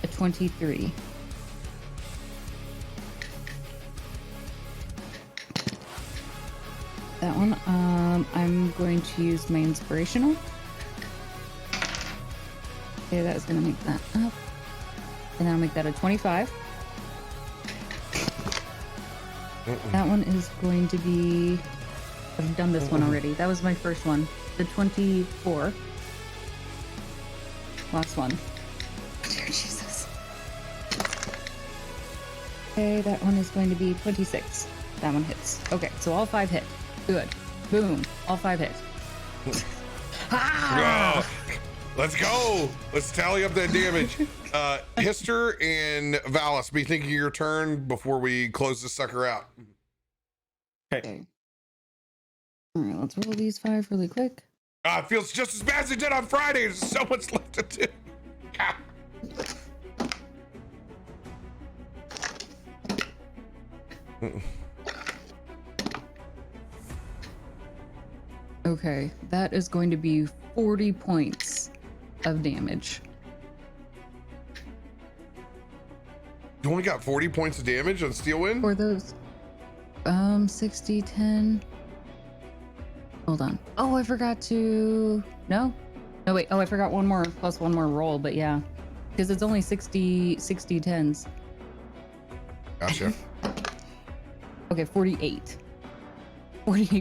a 23. That one, I'm going to use my inspirational. Okay, that is gonna make that up. And then I'll make that a 25. That one is going to be, I've done this one already. That was my first one. The 24. Last one. Dear Jesus. Okay, that one is going to be 26. That one hits. Okay, so all 5 hit. Good. Boom. All 5 hit. Oh, let's go. Let's tally up that damage. Histor and Valis, be thinking of your turn before we close this sucker out. Okay. All right, let's roll these 5 really quick. It feels just as bad as it did on Friday. There's so much left to do. Okay, that is going to be 40 points of damage. You only got 40 points of damage on Steel Wind? For those 60, 10. Hold on. Oh, I forgot to no wait. Oh, I forgot one more plus one more roll, but yeah, because it's only 60 10s. Gotcha. Okay, 48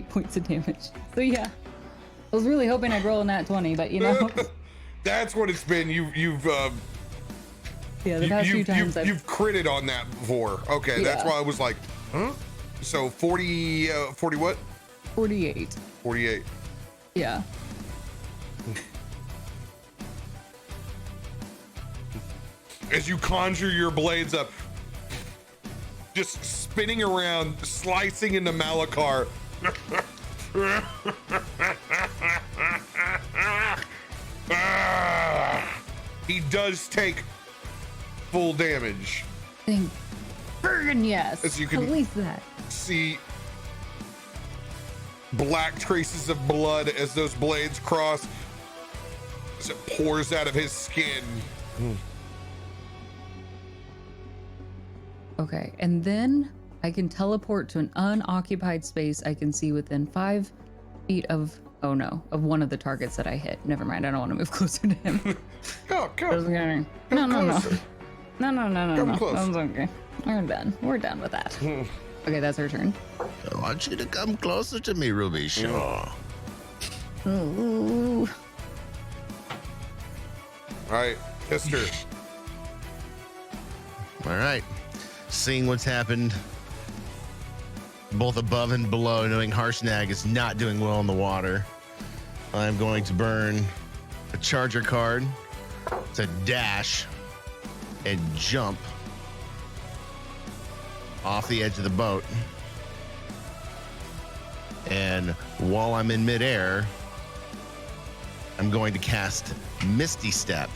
points of damage. So yeah, I was really hoping I'd roll in that 20, but you know. That's what it's been. You've Yeah, the past few times you've critted on that before. Okay, that's Yeah. why I was like, huh? So 40 what? 48. 48. Yeah. As you conjure your blades up, just spinning around, slicing into Malakar. He does take full damage. Thank friggin' yes. As you can At least that. see, black traces of blood as those blades cross, as it pours out of his skin. Okay, and then I can teleport to an unoccupied space I can see within 5 feet of, oh no, of one of the targets that I hit. Never mind, I don't want to move closer to him. Go. No. Closer. No. Come closer. That's okay. We're done. We're done with that. Okay, that's her turn. I want you to come closer to me, Ruby. Sure. Ooh. All right, Histor. All right. Seeing what's happened both above and below, knowing Harshnag is not doing well in the water, I'm going to burn a charger card to dash and jump off the edge of the boat. And while I'm in midair, I'm going to cast Misty Step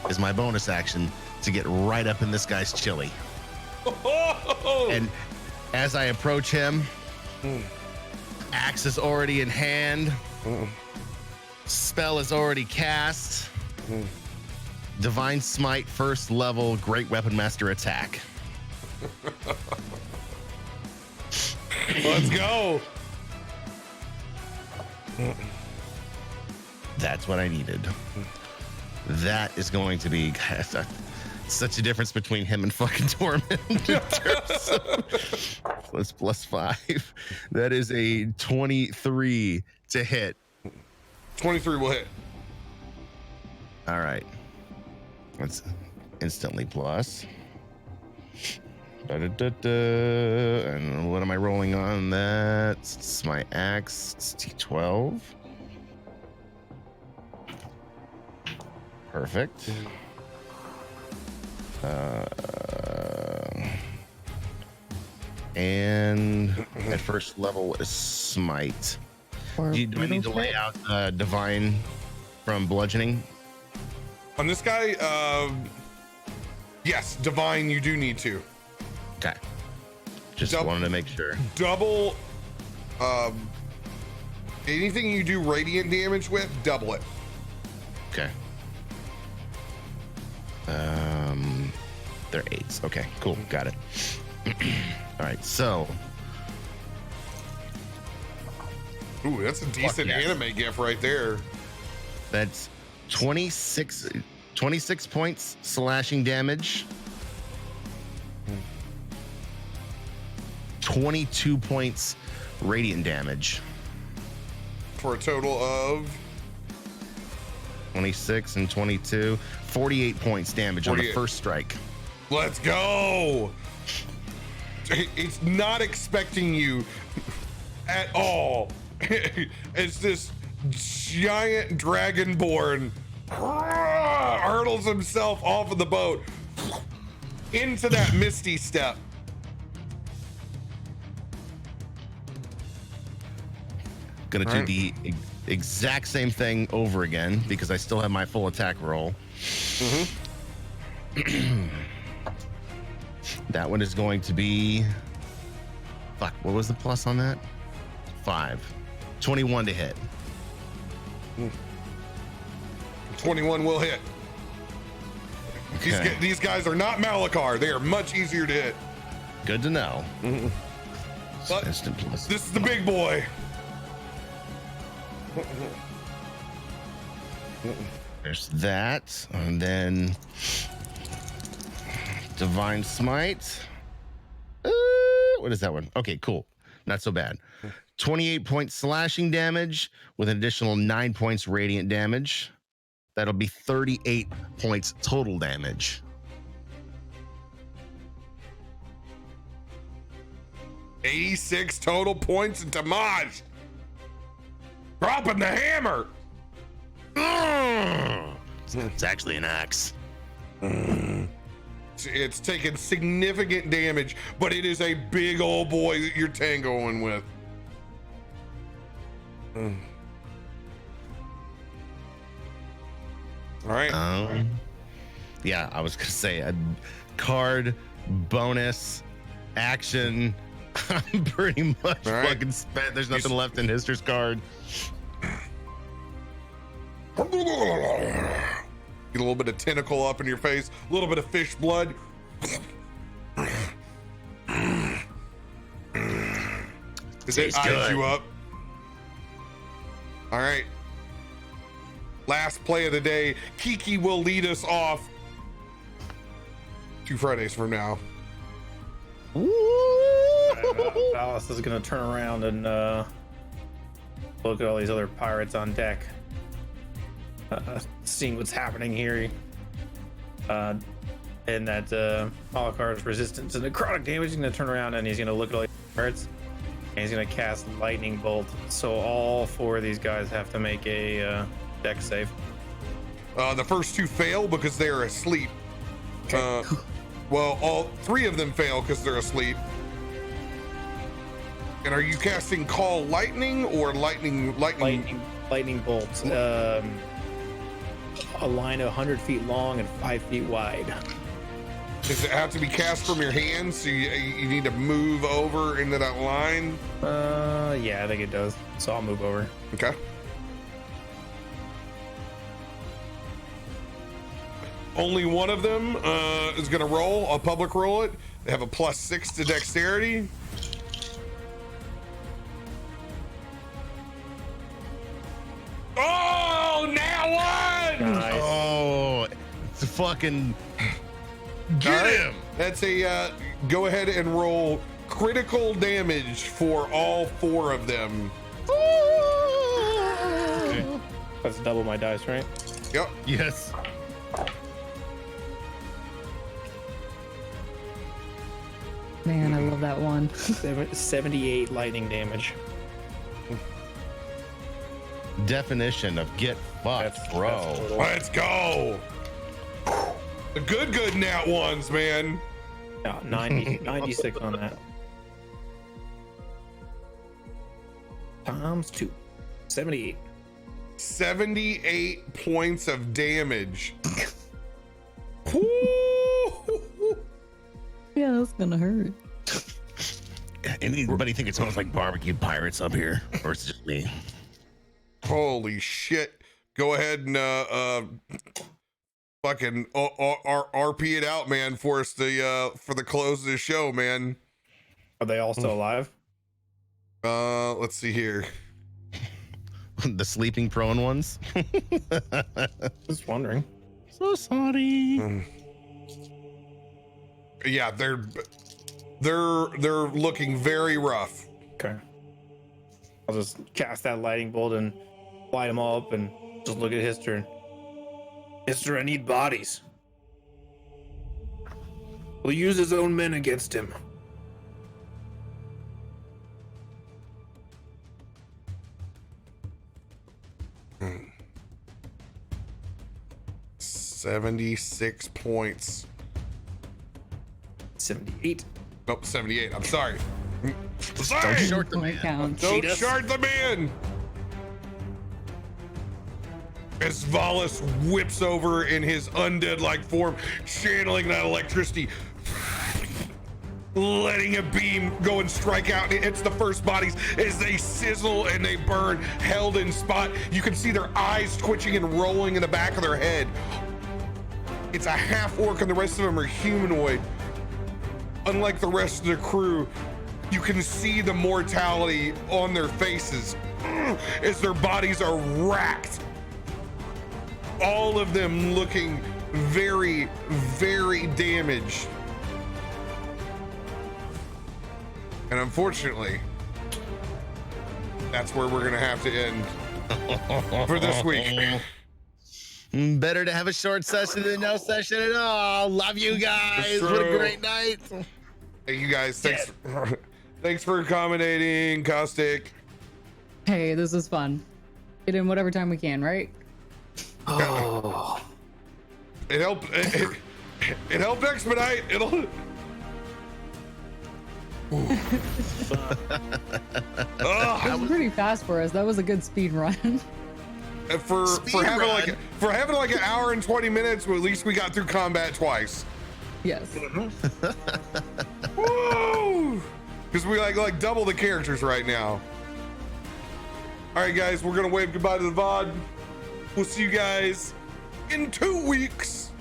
as my bonus action to get right up in this guy's chili. And as I approach him, axe is already in hand, spell is already cast, Divine Smite, first level, Great Weapon Master attack. Let's go. That's what I needed. That is going to be such a difference between him and fucking Tormund. That's +5. That is a 23 to hit. 23 will hit. All right. That's instantly plus. Da-da-da-da. And what am I rolling on? That's my axe. It's T12. Perfect. And at first level is smite. Do I need to lay out divine from bludgeoning? On this guy, yes, divine, you do need to. Okay. Just wanted to make sure. Double, anything you do radiant damage with, double it. Okay. They're 8s. Okay, cool. Got it. All right, so. Ooh, that's a decent anime gif right there. That's 26 points slashing damage. 22 points radiant damage. For a total of 26 and 22. 48 points damage 48. on the first strike. Let's go. It's not expecting you at all. It's this giant dragonborn hurdles himself off of the boat into that Misty Step. Gonna do the exact same thing over again because I still have my full attack roll. That one is going to be, fuck, what was the plus on that? 5. 21 to hit. 21 will hit. Okay. These guys are not Malachar. They are much easier to hit. Good to know. But Instant plus. this is the big boy. There's that, and then Divine Smite. What is that one? Okay, cool. Not so bad. 28 points slashing damage with an additional 9 points radiant damage. That'll be 38 points total damage. 86 total points in Tamaj. Dropping the hammer. It's actually an axe. It's taken significant damage, but it is a big old boy that you're tangoing with. All right. Yeah, I was gonna say a card bonus action I'm pretty much All right. fucking spent. There's nothing left in Histor's card. Get a little bit of tentacle up in your face, a little bit of fish blood. Does it Tastes eyes good. you up? All right. Last play of the day. Kiki will lead us off 2 Fridays from now. Faust is gonna turn around and look at all these other pirates on deck, seeing what's happening here, and that Malakar's resistance to necrotic damage. He's gonna turn around and he's gonna look at all these pirates, and he's gonna cast lightning bolt. So all 4 of these guys have to make a deck save. The first 2 fail because they're asleep. Well, all 3 of them fail because they're asleep. And are you casting Call Lightning or lightning Lightning bolts. A line of 100 feet long and 5 feet wide. Does it have to be cast from your hand? So you need to move over into that line? Yeah, I think it does. So I'll move over. Okay. Only one of them is going to roll. I'll public roll it. They have a +6 to dexterity. Oh, now one! Nice. Oh, it's a fucking All get right. him. That's a go ahead and roll critical damage for all 4 of them. That's double my dice, right? Yep. Yes. Man, I love that one. 78 lightning damage. Definition of get fucked, That's bro. total. Let's go. The good nat ones, man. Yeah, 96 on that. Times 2. 78. 78 points of damage. Woo! Yeah, that's gonna hurt. Anybody think it smells like barbecue pirates up here, or it's just me? Holy shit. Go ahead and fucking RP it out, man, for us to for the close of the show, man. Are they all still alive? Let's see here. The sleeping prone ones. Just wondering. So sorry. Yeah, they're looking very rough. Okay. I'll just cast that lightning bolt and light them all up and just look at Histor. Histor, I need bodies. We'll use his own men against him. Hmm. 76 points. 78. Nope, 78. I'm sorry. Don't Sorry. short the My man. count. Don't Cheetos. shard the man. As Valis whips over in his undead-like form, channeling that electricity, letting a beam go and strike out. It hits the first bodies as they sizzle and they burn, held in spot. You can see their eyes twitching and rolling in the back of their head. It's a half orc and the rest of them are humanoid. Unlike the rest of the crew, you can see the mortality on their faces as their bodies are racked. All of them looking very, very damaged. And unfortunately, that's where we're gonna have to end for this week. Better to have a short session than no session at all. Love you guys. What a true. great night. Hey, you guys, thanks for accommodating, Caustic. Hey, this is fun. Get in whatever time we can, right? Oh. It helped. It helped expedite. It'll. It was pretty fast for us. That was a good speed run. For having run. like an hour and 20 minutes, well, at least we got through combat twice. Yes. Woo! because we like double the characters right now. All right, guys, we're gonna wave goodbye to the VOD. We'll see you guys in 2 weeks.